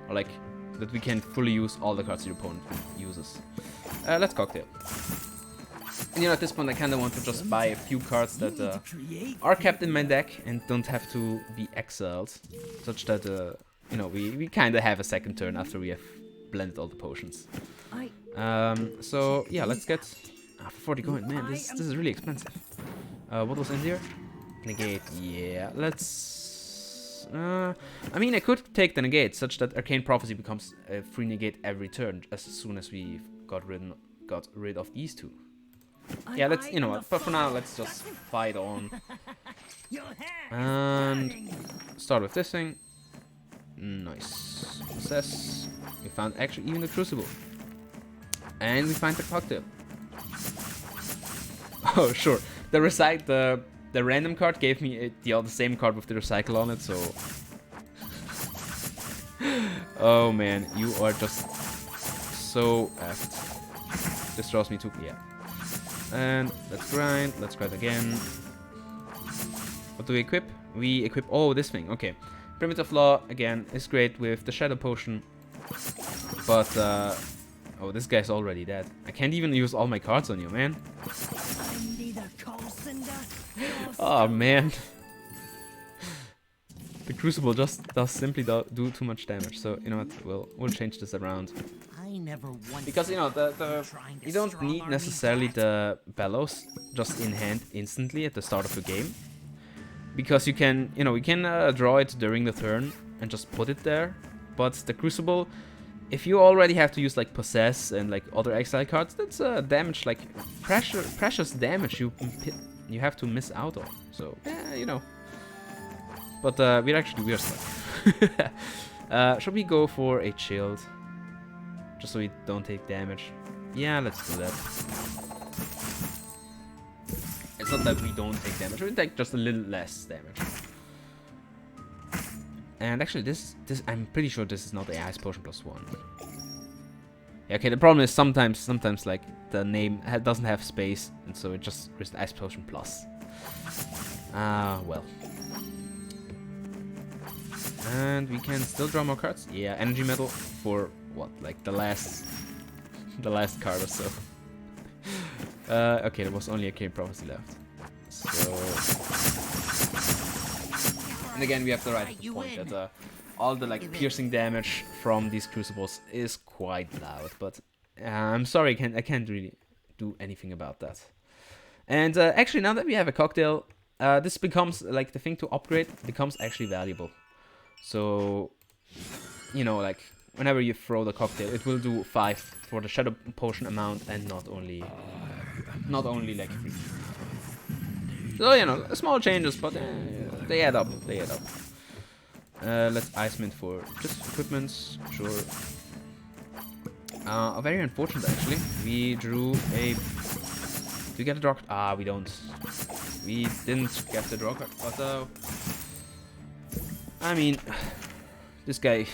[SPEAKER 1] or like, that we can fully use all the cards your opponent uses. Let's Cocktail. And you know, at this point I kinda want to just buy a few cards that are kept in my deck and don't have to be exiled, such that, you know, we kinda have a second turn after we have blended all the potions. So yeah, let's get 40 coin. Man, this is really expensive. What was in there? Negate. Yeah, let's. I mean, I could take the negate, such that Arcane Prophecy becomes a free negate every turn as soon as we got rid of these two. Yeah, let's, you know what, but for now, let's just fight on. And start with this thing. Nice. Success. We found actually even the Crucible. And we find the Cocktail. Oh, sure. The random card gave me the same card with the recycle on it, so... Oh man, you are just so effed. This draws me too, yeah. And let's grind again. What do we equip? We equip, oh, this thing, okay. Primitive Law, again, is great with the Shadow Potion. But, oh, this guy's already dead. I can't even use all my cards on you, man. Oh, man. The Crucible just does simply do too much damage. So, you know what, we'll change this around. Because, you know, you don't need necessarily the Bellows just in hand instantly at the start of the game. Because you can, you know, we can draw it during the turn and just put it there. But the Crucible, if you already have to use like Possess and like other exile cards, that's damage, like precious damage you have to miss out on. So, yeah, you know. But we're stuck. Should we go for a shield? Just so we don't take damage. Yeah, let's do that. It's not that we don't take damage, we take just a little less damage. And actually this I'm pretty sure this is not the Ice Potion +1. Yeah, okay, the problem is sometimes like the name doesn't have space, and so it just is Ice Potion plus. Well. And we can still draw more cards. Yeah, Energy Metal for what, like the last card or so. Okay, there was only a Arcane Prophecy left. So, and again, we have to write at the point that all the like piercing damage from these Crucibles is quite loud. But I'm sorry, I can't really do anything about that. And actually, now that we have a Cocktail, this becomes like the thing to upgrade becomes actually valuable. So, you know, like whenever you throw the Cocktail, it will do 5 for the Shadow Potion amount and not only like 3. So, you know, small changes, but they add up. Let's Ice Mint for just equipments, sure. Very unfortunate actually. We drew a. Do we get a draw card? We don't. We didn't get the draw card, but I mean, this guy.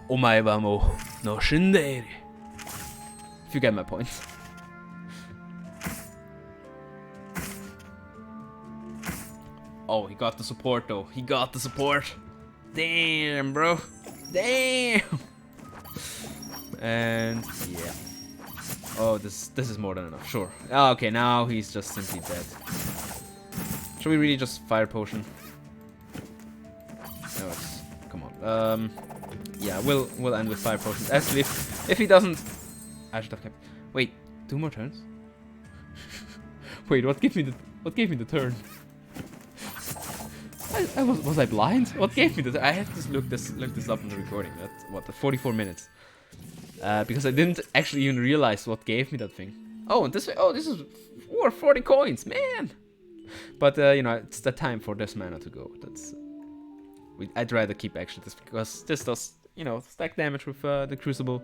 [SPEAKER 1] Omae wa mou no shinderu. If you get my point. Oh, he got the support though. He got the support. Damn, bro. Damn. And yeah. Oh, this is more than enough. Sure. Oh, okay, now he's just simply dead. Should we really just Fire Potion? No, it's, come on. Yeah, we'll end with Fire Potion. Actually, if he doesn't, I should have kept. Wait, 2 more turns. Wait, what gave me the turn? Was I blind? What gave me the? I had to look this up in the recording. That's what, the 44 minutes. Because I didn't actually even realize what gave me that thing. Oh, and this is worth 40 coins, man. But you know, it's the time for this mana to go. I'd rather keep actually this because this does, you know, stack damage with the Crucible.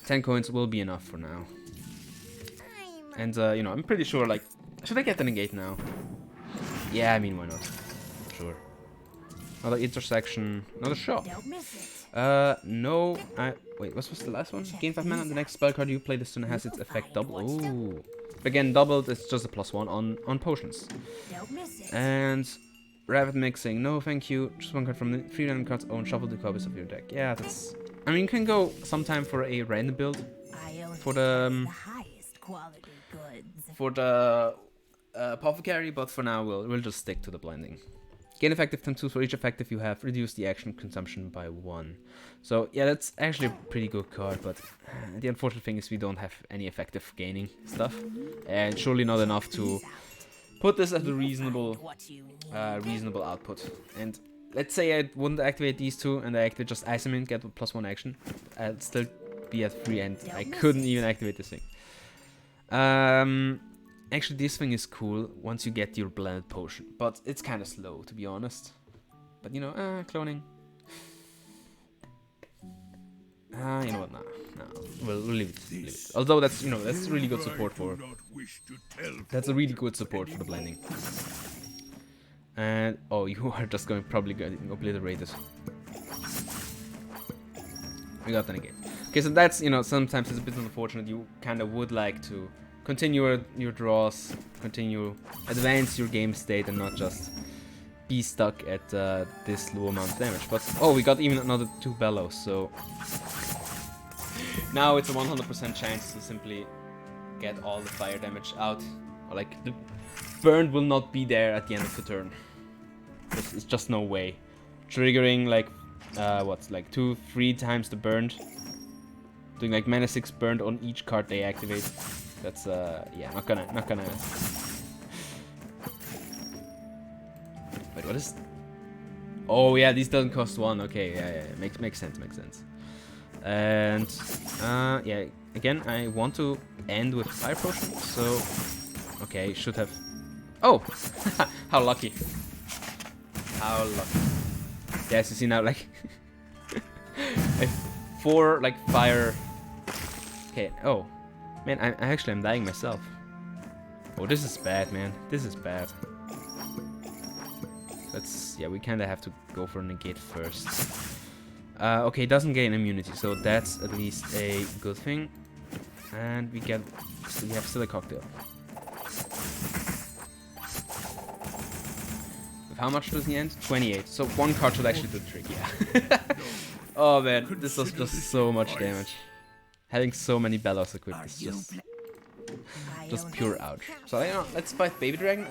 [SPEAKER 1] 10 coins will be enough for now. And, you know, I'm pretty sure, like... Should I get the negate now? Yeah, I mean, why not? Sure. Another intersection. Another shop.
[SPEAKER 2] Don't miss it.
[SPEAKER 1] No. Wait, what was the last one? Gain 5 mana. The next spell card you play this turn has its effect double. Ooh. Again, doubled. It's just a +1 on potions.
[SPEAKER 2] Don't miss it.
[SPEAKER 1] And rapid mixing. No, thank you. Just one card from the 3 random cards. Own shuffle 2 copies of your deck. Yeah, that's. I mean, you can go sometime for a random build.
[SPEAKER 2] I only
[SPEAKER 1] For
[SPEAKER 2] the highest quality goods.
[SPEAKER 1] for the Apothecary, but for now we'll just stick to the blending. Gain effective ×2 for each effective you have. Reduce the action consumption by 1. So yeah, that's actually a pretty good card, but the unfortunate thing is we don't have any effective gaining stuff, and surely not enough to put this at a reasonable reasonable output. And let's say I wouldn't activate these two and I activate just Isomin, get +1 action, I'd still be at 3 and I couldn't even activate this thing. Actually, this thing is cool once you get your blended potion, but it's kind of slow, to be honest. But you know, cloning. You know what? No, we'll leave it. Although that's, you know, that's really good support for. That's a really good support for the blending. And oh, you are just probably getting obliterated. We got that again. Okay, so that's, you know, sometimes it's a bit unfortunate. You kind of would like to continue your draws, advance your game state, and not just be stuck at this low amount of damage. But oh, we got even another 2 bellows, so now it's a 100% chance to simply get all the fire damage out. Or like the burn will not be there at the end of the turn. It's just no way. Triggering like what's like 2-3 times the burned. Doing like mana 6 burned on each card they activate. That's yeah, not gonna. Wait, what is? Oh yeah, these doesn't cost 1. Okay, yeah, makes sense. And yeah, again, I want to end with fire potion. So okay, should have. Oh, how lucky! How lucky! Yes, you see now, like 4 like fire. Okay. Oh. Man, I actually am dying myself. Oh, this is bad, man. This is bad. Yeah, we kind of have to go for a negate first. Okay, it doesn't gain immunity, so that's at least a good thing. And we have still a cocktail. With how much does he end? 28. So 1 card should actually do the trick, yeah. Oh man, this does just so much damage. Having so many bellows equipped is just pure ouch. So you know, let's fight Baby Dragon.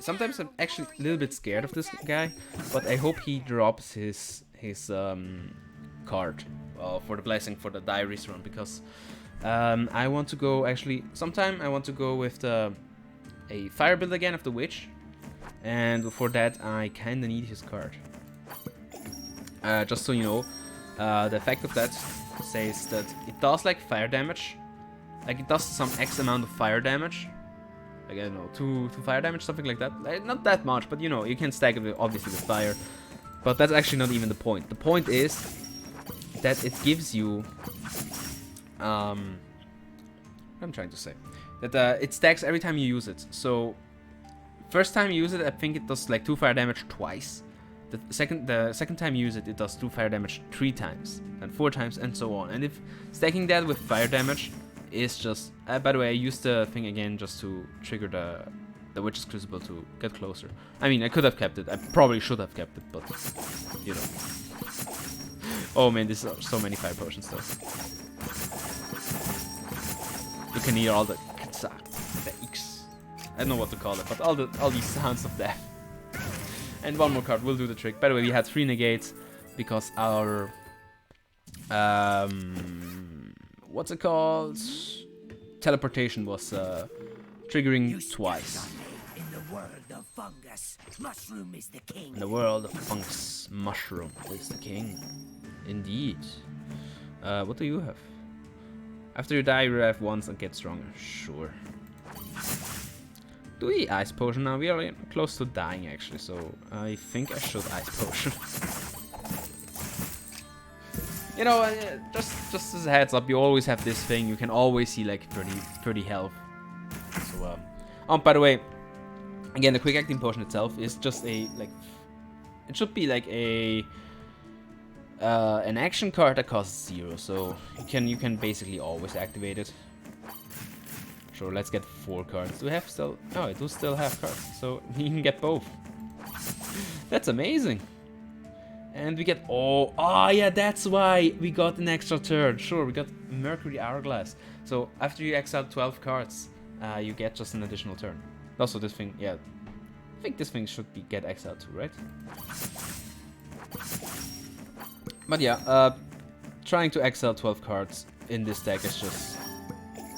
[SPEAKER 1] Sometimes I'm actually a little bit scared of this guy, but I hope he drops his card for the blessing for the diaries run, because I want to go sometime I want to go with a fire build again of the witch, and for that I kinda need his card. Just so you know, the effect of that says that it does like fire damage, like it does some X amount of fire damage, like I don't know, 2 fire damage, something like that. Like, not that much, but you know, you can stack it with, obviously with fire, but that's actually not even the point. The point is that it gives you what I'm trying to say, that it stacks every time you use it. So first time you use it, I think it does like 2 fire damage twice. The second time you use it, it does 2 fire damage 3 times, and 4 times, and so on. And if stacking that with fire damage is just... by the way, I used the thing again just to trigger the Witch's Crucible to get closer. I mean, I could have kept it. I probably should have kept it, but you know. Oh man, this is so many fire potions though. You can hear all the X. I don't know what to call it, but all these sounds of death. And 1 more card will do the trick. By the way, we had 3 negates because our what's it called? Teleportation was triggering twice.
[SPEAKER 4] In the world of fungus, mushroom is the king.
[SPEAKER 1] In the world of fungus, mushroom is the king. Indeed. What do you have? After you die, you revive once and get stronger. Sure. Do we ice potion now? We are close to dying actually, so I think I should ice potion. You know, just as a heads up, you always have this thing. You can always see like 30 health. So, by the way, again, the quick acting potion itself is just a like. It should be like a an action card that costs 0, so you can basically always activate it. Sure, let's get 4 cards. Do we have still? No, it will still have cards, so you can get both. That's amazing. And we get yeah, that's why we got an extra turn. Sure, we got Mercury Hourglass. So after you exile 12 cards, you get just an additional turn. Also, this thing, yeah, I think this thing should get exiled too, right? But yeah, trying to exile 12 cards in this deck is just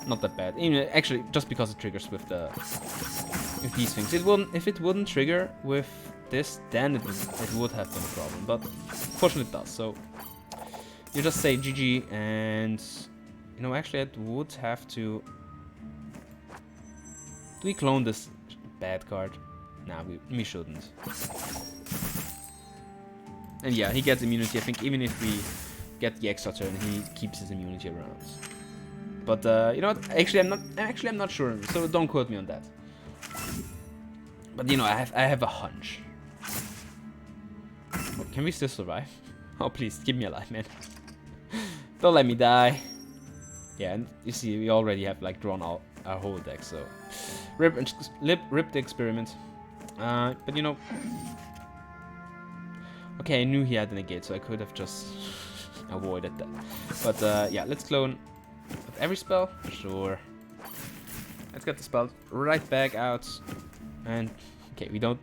[SPEAKER 1] not that bad. Even actually, just because it triggers with these things. If it wouldn't trigger with this, then it would have been a problem. But fortunately, it does. So you just say GG, and you know, actually, I would have to. Do we clone this bad card? Nah, we shouldn't. And yeah, he gets immunity. I think even if we get the extra turn, he keeps his immunity around. But you know what? Actually, I'm not sure. So don't quote me on that. But you know, I have a hunch. Oh, can we still survive? Oh please, keep me alive, man. Don't let me die. Yeah, and you see, we already have like drawn out our whole deck. So rip the experiment. But you know. Okay, I knew he had a negate, so I could have just avoided that. But yeah, let's clone with every spell. Sure. Let's get the spell right back out. And okay, we don't.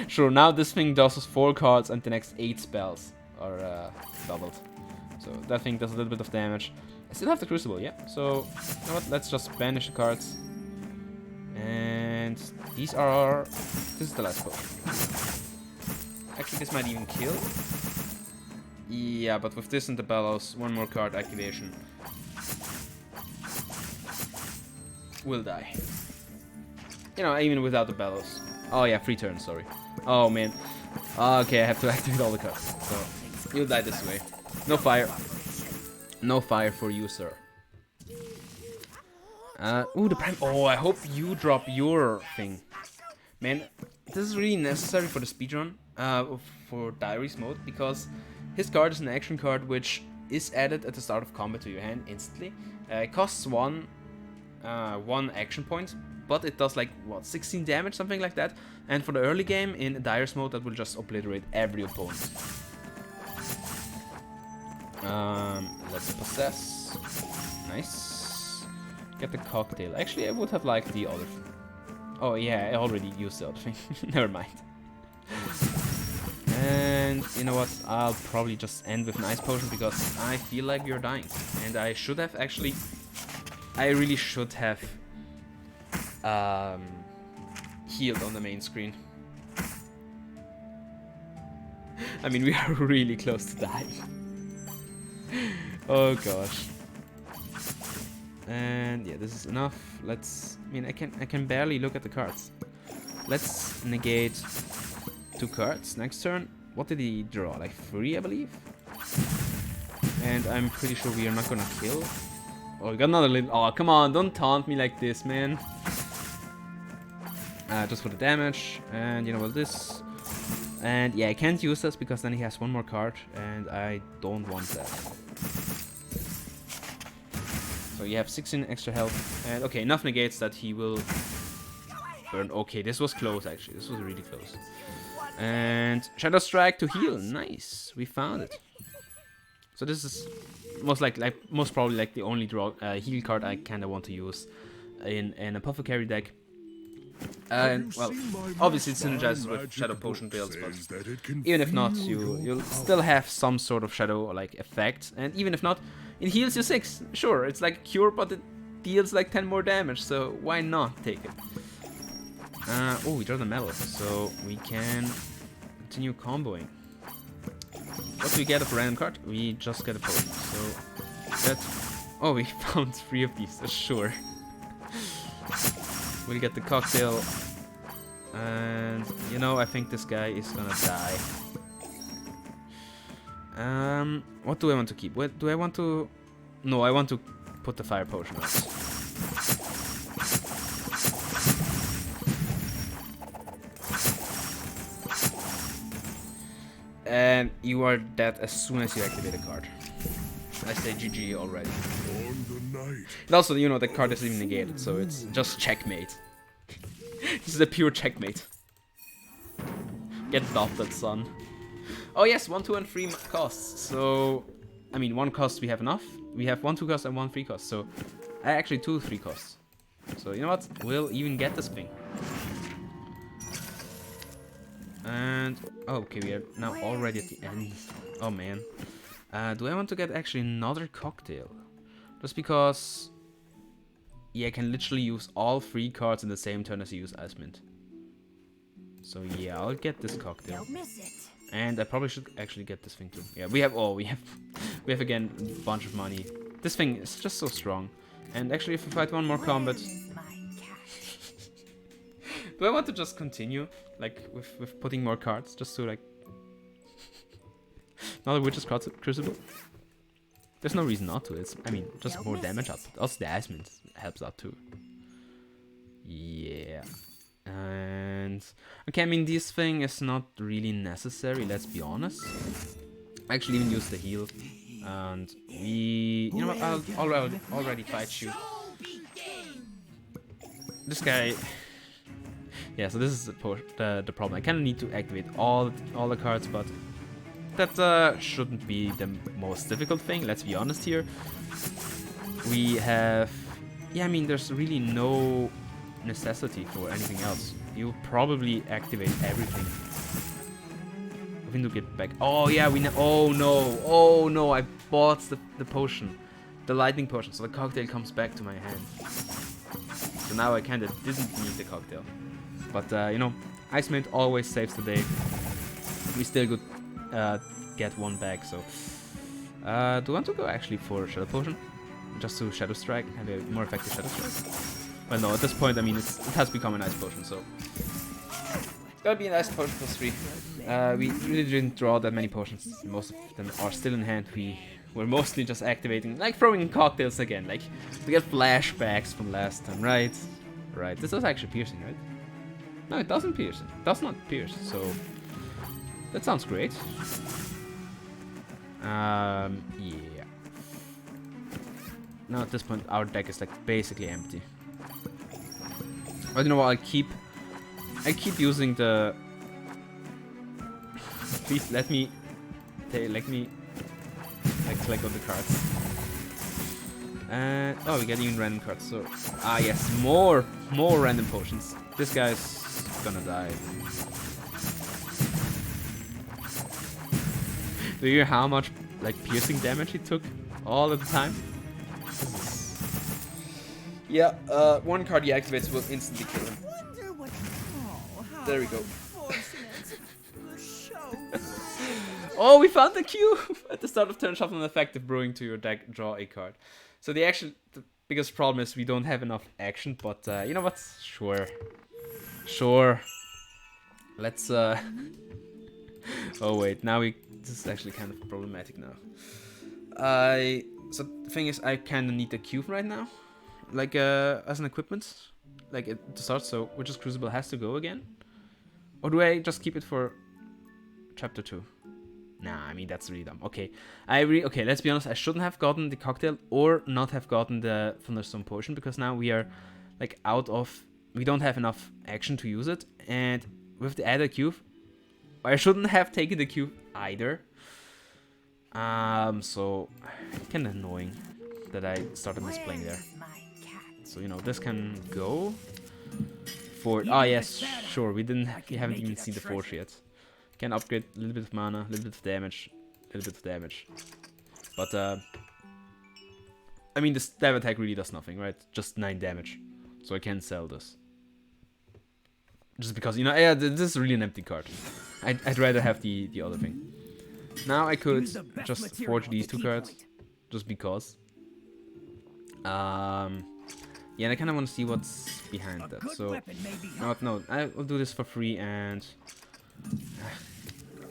[SPEAKER 1] Sure, now this thing does 4 cards, and the next 8 spells are doubled. So that thing does a little bit of damage. I still have the Crucible, yeah. So you know what? Let's just banish the cards. And these are. This is the last potion. Actually, this might even kill. Yeah, but with this and the Bellows, 1 more card activation will die. You know, even without the Bellows. Oh yeah, 3 turns, sorry. Oh man. Okay, I have to activate all the cards. So, you'll die this way. No fire. No fire for you, sir. Ooh, the Prime. Oh, I hope you drop your thing. Man, this is really necessary for the speedrun. For Diaries mode, because his card is an action card which is added at the start of combat to your hand instantly. It costs one action point, but it does like what, 16 damage, something like that. And for the early game in Diaries mode, that will just obliterate every opponent. Let's possess. Nice. Get the cocktail. Actually, I would have liked the other. Oh yeah, I already used the other thing. Never mind. And you know what, I'll probably just end with an ice potion because I feel like we are dying. And I should have actually, I really should have healed on the main screen. I mean, we are really close to dying. Oh gosh. And yeah, this is enough. Let's, I mean, I can barely look at the cards. Let's negate 2 cards next turn. What did he draw? Like 3, I believe. And I'm pretty sure we are not gonna kill. Oh, we got another little. Oh, come on! Don't taunt me like this, man. Just for the damage. And you know what? This. And yeah, I can't use this because then he has 1 more card, and I don't want that. So you have 16 extra health, and okay, enough negates that he will burn. Okay, this was close actually. This was really close. And Shadow Strike to heal. Nice, we found it. So this is most probably like the only heal card I kind of want to use in an Apothecary deck. And well, obviously it synergizes with Shadow Potion builds, but even if not, you'll still have some sort of Shadow like effect. And even if not, it heals you 6. Sure, it's like a cure, but it deals like 10 more damage. So why not take it? Oh, we draw the medal, so we can continue comboing. What do we get of a random card? We just get a potion. So that. Oh, we found 3 of these. Sure. We'll get the cocktail, and you know, I think this guy is gonna die. What do I want to keep? What do I want to? No, I want to put the fire potion on. And you are dead as soon as you activate a card. I say GG already. And also, you know, the card is even negated, so it's just checkmate. This is a pure checkmate. Get dotted, son. Oh yes, 1, 2, and 3 costs. So, I mean, 1 cost we have enough. We have 1, 2 costs and 1 3 cost. So, actually 2, 3 costs. So, you know what? We'll even get this thing. And, oh, okay, we are now already at the end. Oh man. Do I want to get actually another cocktail? Just because, yeah, I can literally use all 3 cards in the same turn as I use Ice Mint. So yeah, I'll get this cocktail.
[SPEAKER 2] Don't miss it.
[SPEAKER 1] And I probably should actually get this thing too. Yeah, we have again a bunch of money. This thing is just so strong. And actually, if we fight one more combat,
[SPEAKER 2] Where's my cat?
[SPEAKER 1] do I want to just continue, like with putting more cards, just to like another Witch's Crucible? There's no reason not to. It's, I mean, just
[SPEAKER 2] Don't
[SPEAKER 1] more
[SPEAKER 2] miss
[SPEAKER 1] damage
[SPEAKER 2] it.
[SPEAKER 1] output. Also, the Ice Mint helps out too. Yeah. And okay, I mean, this thing is not really necessary, let's be honest. I actually even use the heal. And we, you know what, I'll already fight you. This guy, yeah, so this is the problem. I kind of need to activate all the cards, but that shouldn't be the most difficult thing, let's be honest here. We have, yeah, I mean, there's really no necessity for anything else. You probably activate everything. I think to get back. Oh yeah, we know. Oh no! I bought the potion, the lightning potion, so the cocktail comes back to my hand. So now I kind of didn't need the cocktail, but you know, Ice Mint always saves the day. We still could get one back. So do I want to go actually for Shadow Potion, just to Shadow Strike, have a more effective Shadow Strike? Well, no, at this point, I mean, it has become an Ice Potion, so it's gotta be an Ice Potion plus 3. We really didn't draw that many potions. Most of them are still in hand. We were mostly just activating, like throwing in cocktails again. Like, we get flashbacks from last time, right? Right. This was actually piercing, right? No, it doesn't pierce. It does not pierce, so that sounds great. Yeah. Now at this point, our deck is like basically empty. But you know what? I keep using the. Please let me like click on the cards. Oh, we get even random cards. So yes, more random potions. This guy's gonna die. Do you hear how much like piercing damage he took all at the time? Yeah, one card he activates will instantly kill him.
[SPEAKER 2] Wonder what. Oh, how
[SPEAKER 1] There we go.
[SPEAKER 2] unfortunate. You're so
[SPEAKER 1] Oh, we found the cube! At the start of turn, shuffle an effective brewing to your deck, draw a card. So the biggest problem is we don't have enough action, but you know what? Sure. Let's oh wait, now this is actually kind of problematic now. So the thing is, I kind of need the cube right now, like as an equipment, like to start. So Witch's Crucible has to go again, or do I just keep it for chapter 2? Nah, I mean, that's really dumb. Okay, okay, let's be honest, I shouldn't have gotten the cocktail or not have gotten the Thunderstone Potion, because now we are like we don't have enough action to use it, and with the added cube, I shouldn't have taken the cube either. So kind of annoying that I started misplaying there.
[SPEAKER 2] Where's my cat?
[SPEAKER 1] So you know, this can go for. Oh yes, sure. We haven't even seen the forge yet. Can upgrade a little bit of mana, a little bit of damage, But I mean, the stab attack really does nothing, right? Just 9 damage. So I can sell this. Just because, you know, yeah, this is really an empty card. I'd rather have the other thing. Now I could just forge these 2 cards, just because. Yeah, and I kind of want to see what's behind that. So, no, I will do this for free, and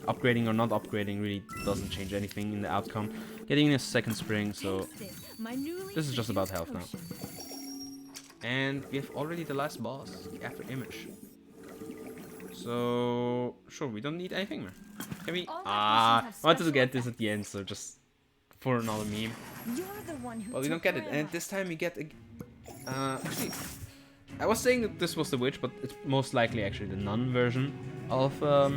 [SPEAKER 1] upgrading or not upgrading really doesn't change anything in the outcome. Getting a second spring, so this is just about health now. And we have already the last boss, the After Image. So, sure, we don't need anything more. Can we? I wanted to get this at the end, so just for another meme. Well, we don't get it, and this time we get a... actually, I was saying that this was the witch, but it's most likely actually the nun version of her.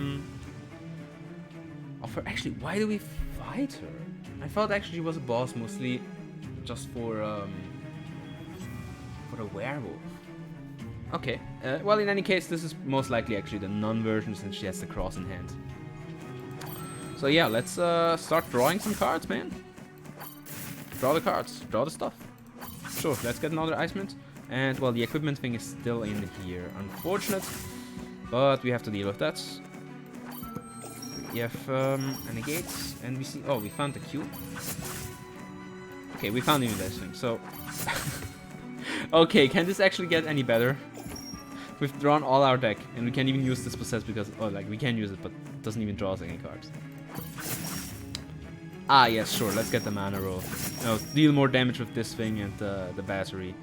[SPEAKER 1] Actually, why do we fight her? I thought actually she was a boss mostly just for the werewolf. Okay, well, in any case, this is most likely actually the nun version since she has the cross in hand. So yeah, let's start drawing some cards, man. Draw the cards, draw the stuff. Sure, let's get another ice mint. And well, the equipment thing is still in here. Unfortunate, but we have to deal with that. We have a negate, and we see. Oh, we found the cube. Okay, we found even this thing. So, okay, can this actually get any better? We've drawn all our deck, and we can't even use this possess because, oh, like we can use it, but it doesn't even draw us any cards. Ah, yes, sure. Let's get the mana roll. No, deal more damage with this thing and the battery.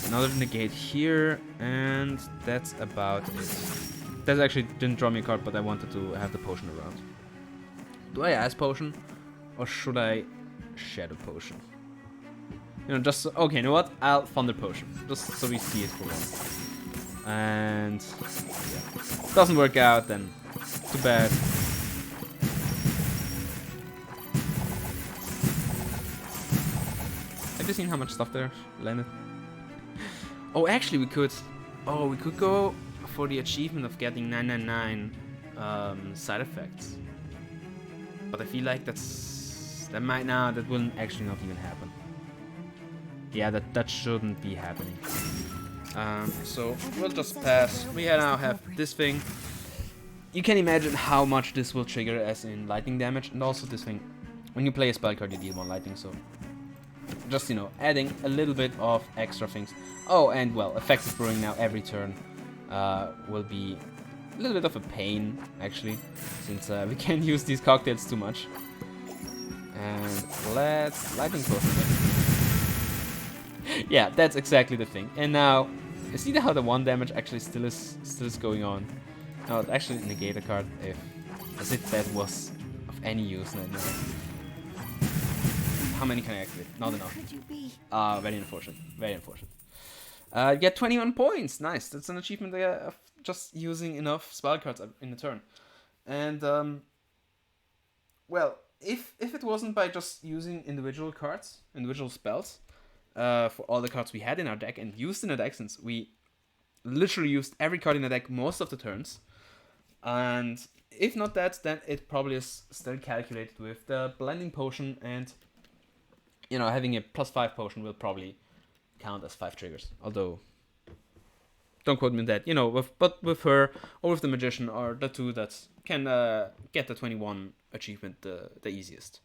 [SPEAKER 1] Another negate here, and that's about it. That actually didn't draw me a card, but I wanted to have the potion around. Do I Ice Potion, or should I Shadow Potion? You know, just so, okay. You know what? I'll Thunder Potion, just so we see it for once. And yeah, doesn't work out, then too bad. Have you seen how much stuff there landed? Oh, actually, we could. Oh, we could go for the achievement of getting 999 side effects. But I feel like that will actually not even happen. Yeah, that shouldn't be happening. So we'll just pass. We now have this thing. You can imagine how much this will trigger as in lightning damage, and also this thing. When you play a spell card, you deal 1 lightning, so just, you know, adding a little bit of extra things. Oh, and well, effective brewing now every turn will be a little bit of a pain, actually, since we can't use these cocktails too much. And let's lightning potion it. Yeah, that's exactly the thing. And now, you see how the 1 damage actually still is going on. Now, it actually negate a card as if that was of any use. No. How many can I activate? Not enough. Very unfortunate. Very unfortunate. You get 21 points. Nice. That's an achievement of just using enough spell cards in a turn. And well, if it wasn't by just using individual cards, individual spells, for all the cards we had in our deck and used in the deck, since we literally used every card in the deck most of the turns, and if not that, then it probably is still calculated with the blending potion, and you know, having a +5 potion will probably count as 5 triggers. Although, don't quote me on that. You know, but with her or with the magician are the two that can get the 21 achievement the easiest.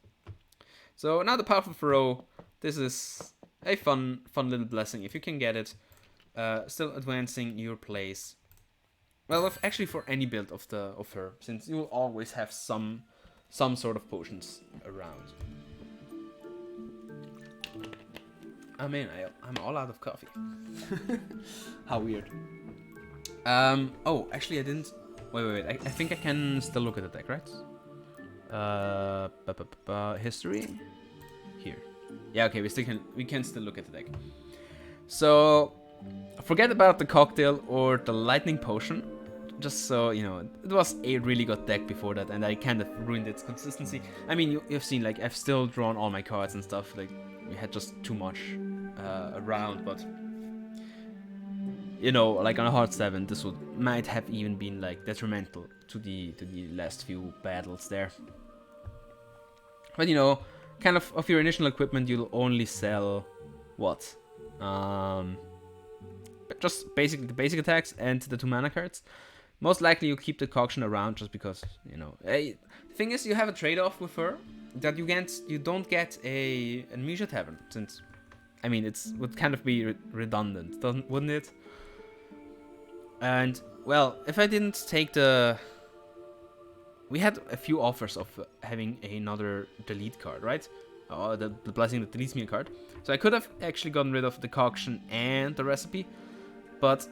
[SPEAKER 1] So now the powerful throw. This is a fun little blessing if you can get it. Still advancing your plays. Well, actually for any build of her, since you will always have some sort of potions around. I mean, I'm all out of coffee. How weird. Oh, actually I didn't. Wait. I think I can still look at the deck, right? History. Here. Yeah, okay. We can still look at the deck. So forget about the cocktail or the lightning potion. Just so you know, it was a really good deck before that, and I kind of ruined its consistency. I mean, you've seen, like, I've still drawn all my cards and stuff. Like, we had just too much around, but you know, like on a hard 7, this might have even been like detrimental to the last few battles there. But you know, kind of your initial equipment, you'll only sell what? Just basically the basic attacks and the 2 mana cards. Most likely you keep the Concoction around just because, you know. The thing is, you have a trade-off with her that you don't get an Amnesia Tavern, since, I mean, it would kind of be redundant, wouldn't it? And well, if I didn't take the we had a few offers of having another delete card, right? The blessing that deletes me a card. So I could have actually gotten rid of the decoction and the recipe, but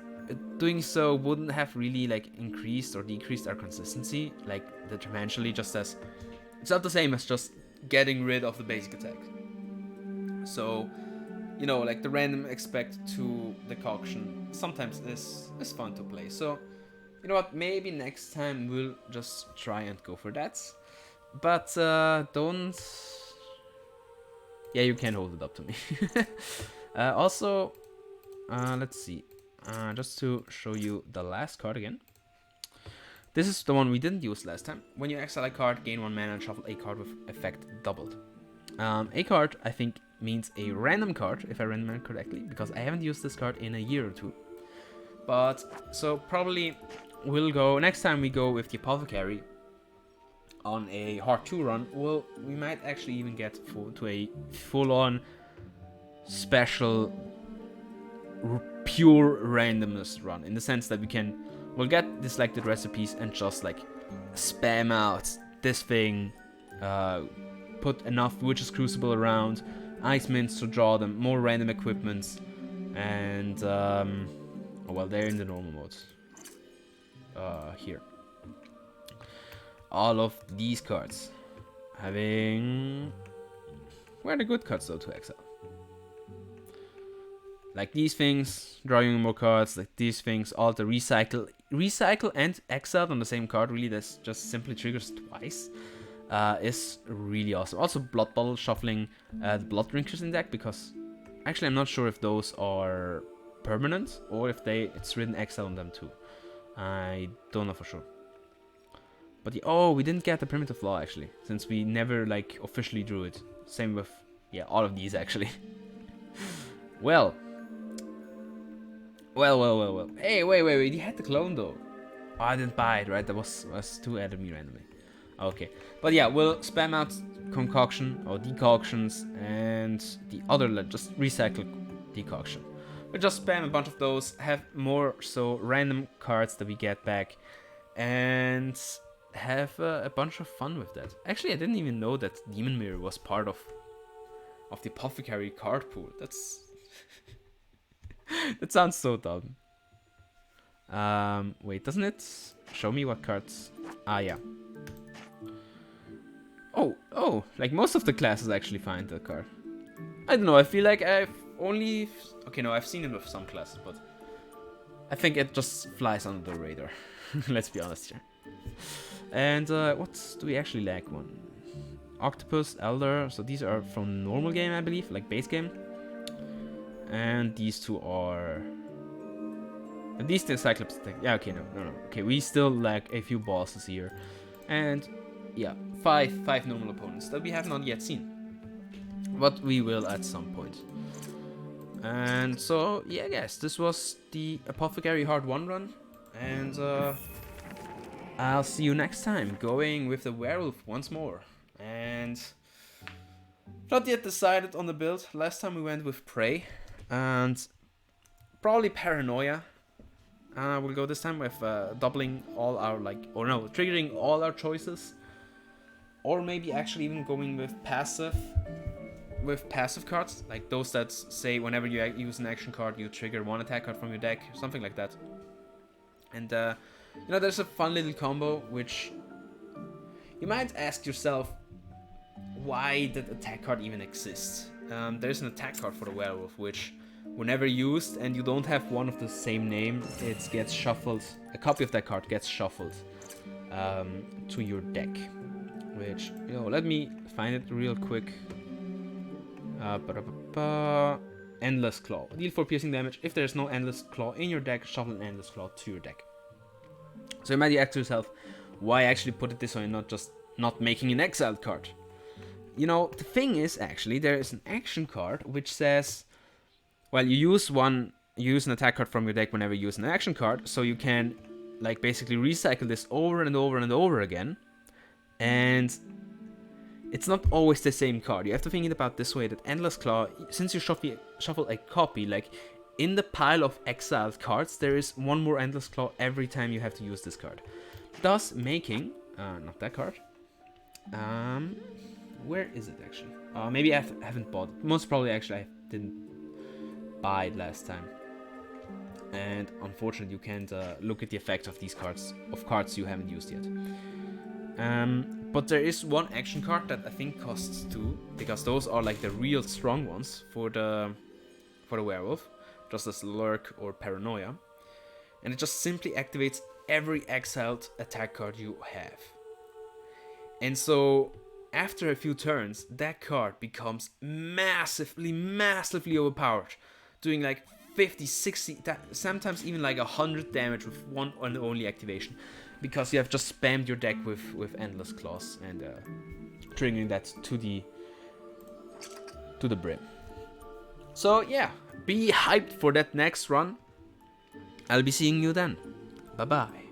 [SPEAKER 1] doing so wouldn't have really like increased or decreased our consistency like detrimentally, just as it's not the same as just getting rid of the basic attack. So, you know, like the random expect to decoction sometimes is fun to play. So, you know what, maybe next time we'll just try and go for that. But don't... Yeah, you can hold it up to me. Also, let's see. Just to show you the last card again. This is the one we didn't use last time. When you exile a card, gain 1 mana and shuffle a card with effect doubled. A card, I think, means a random card, if I remember correctly, because I haven't used this card in a year or two. But, so probably we'll go, next time we go with the Apothecary on a Hard 2 run, we might actually even get to a full-on special pure randomness run, in the sense that we'll get the selected recipes and just like spam out this thing, put enough Witch's Crucible around, Ice Mints to draw them, more random equipments, and oh well, they're in the normal mode. Here. All of these cards having... Where are the good cards though to exile? Like these things, drawing more cards, like these things, all the recycle and exile on the same card, really, that's just simply triggers twice, is really awesome. Also Blood Bottle, shuffling the Blood Drinkers in deck, because actually I'm not sure if those are permanent or if it's written exile on them too. I don't know for sure. But oh, we didn't get the Primitive Law actually, since we never like officially drew it. Same with, yeah, all of these actually. Well. Hey, wait, you had the clone though. Oh, I didn't buy it, right? That was too added me randomly. Okay, but yeah, we'll spam out Concoction or Decoctions and the other, just recycle Decoction. We'll just spam a bunch of those, have more so random cards that we get back, and have a bunch of fun with that. Actually, I didn't even know that Demon Mirror was part of the Apothecary card pool. That's... That sounds so dumb. Wait, doesn't it show me what cards? Ah, yeah. Oh, like most of the classes actually find the card. I don't know, I feel like I've only... Okay, no, I've seen it with some classes, but I think it just flies under the radar. Let's be honest here. And what do we actually lack? One Octopus, Elder, so these are from normal game, I believe, like base game. And these two are... And these two Cyclops attack. Yeah, okay, no. Okay, we still lack a few bosses here. And yeah, five normal opponents that we have not yet seen. But we will at some point. And so, yeah, guys, this was the Apothecary Hard 1 run. And I'll see you next time, going with the werewolf once more. And not yet decided on the build. Last time we went with Prey. And probably Paranoia. We'll go this time with doubling all our, triggering all our choices. Or maybe actually even going with passive cards, like those that say whenever you use an action card, you trigger one attack card from your deck, something like that. And there's a fun little combo which you might ask yourself, why did attack card even exist? There's an attack card for the werewolf, which whenever used and you don't have one of the same name, it gets shuffled. A copy of that card gets shuffled to your deck. Which, let me find it real quick. Endless Claw. Deal 4 piercing damage. If there's no Endless Claw in your deck, shuffle an Endless Claw to your deck. So you might ask yourself, why actually put it this way and not just not making an exiled card? The thing is, actually, there is an action card which says, well, you use an attack card from your deck whenever you use an action card, so you can, basically recycle this over and over and over again. And it's not always the same card. You have to think it about this way, that Endless Claw, since you shuffle a copy, in the pile of exiled cards, there is one more Endless Claw every time you have to use this card. Thus making Not that card. Where is it actually? Maybe I haven't bought it. Most probably actually I didn't buy it last time. And unfortunately you can't look at the effect of these cards, you haven't used yet. But there is one action card that I think costs 2, because those are like the real strong ones for the werewolf, just as Lurk or Paranoia. And it just simply activates every exiled attack card you have. And so after a few turns, that card becomes massively overpowered, doing like 50, 60, sometimes even like 100 damage with one and only activation, because you have just spammed your deck with Endless Claws and triggering that to the brim. So yeah, be hyped for that next run. I'll be seeing you then. Bye bye.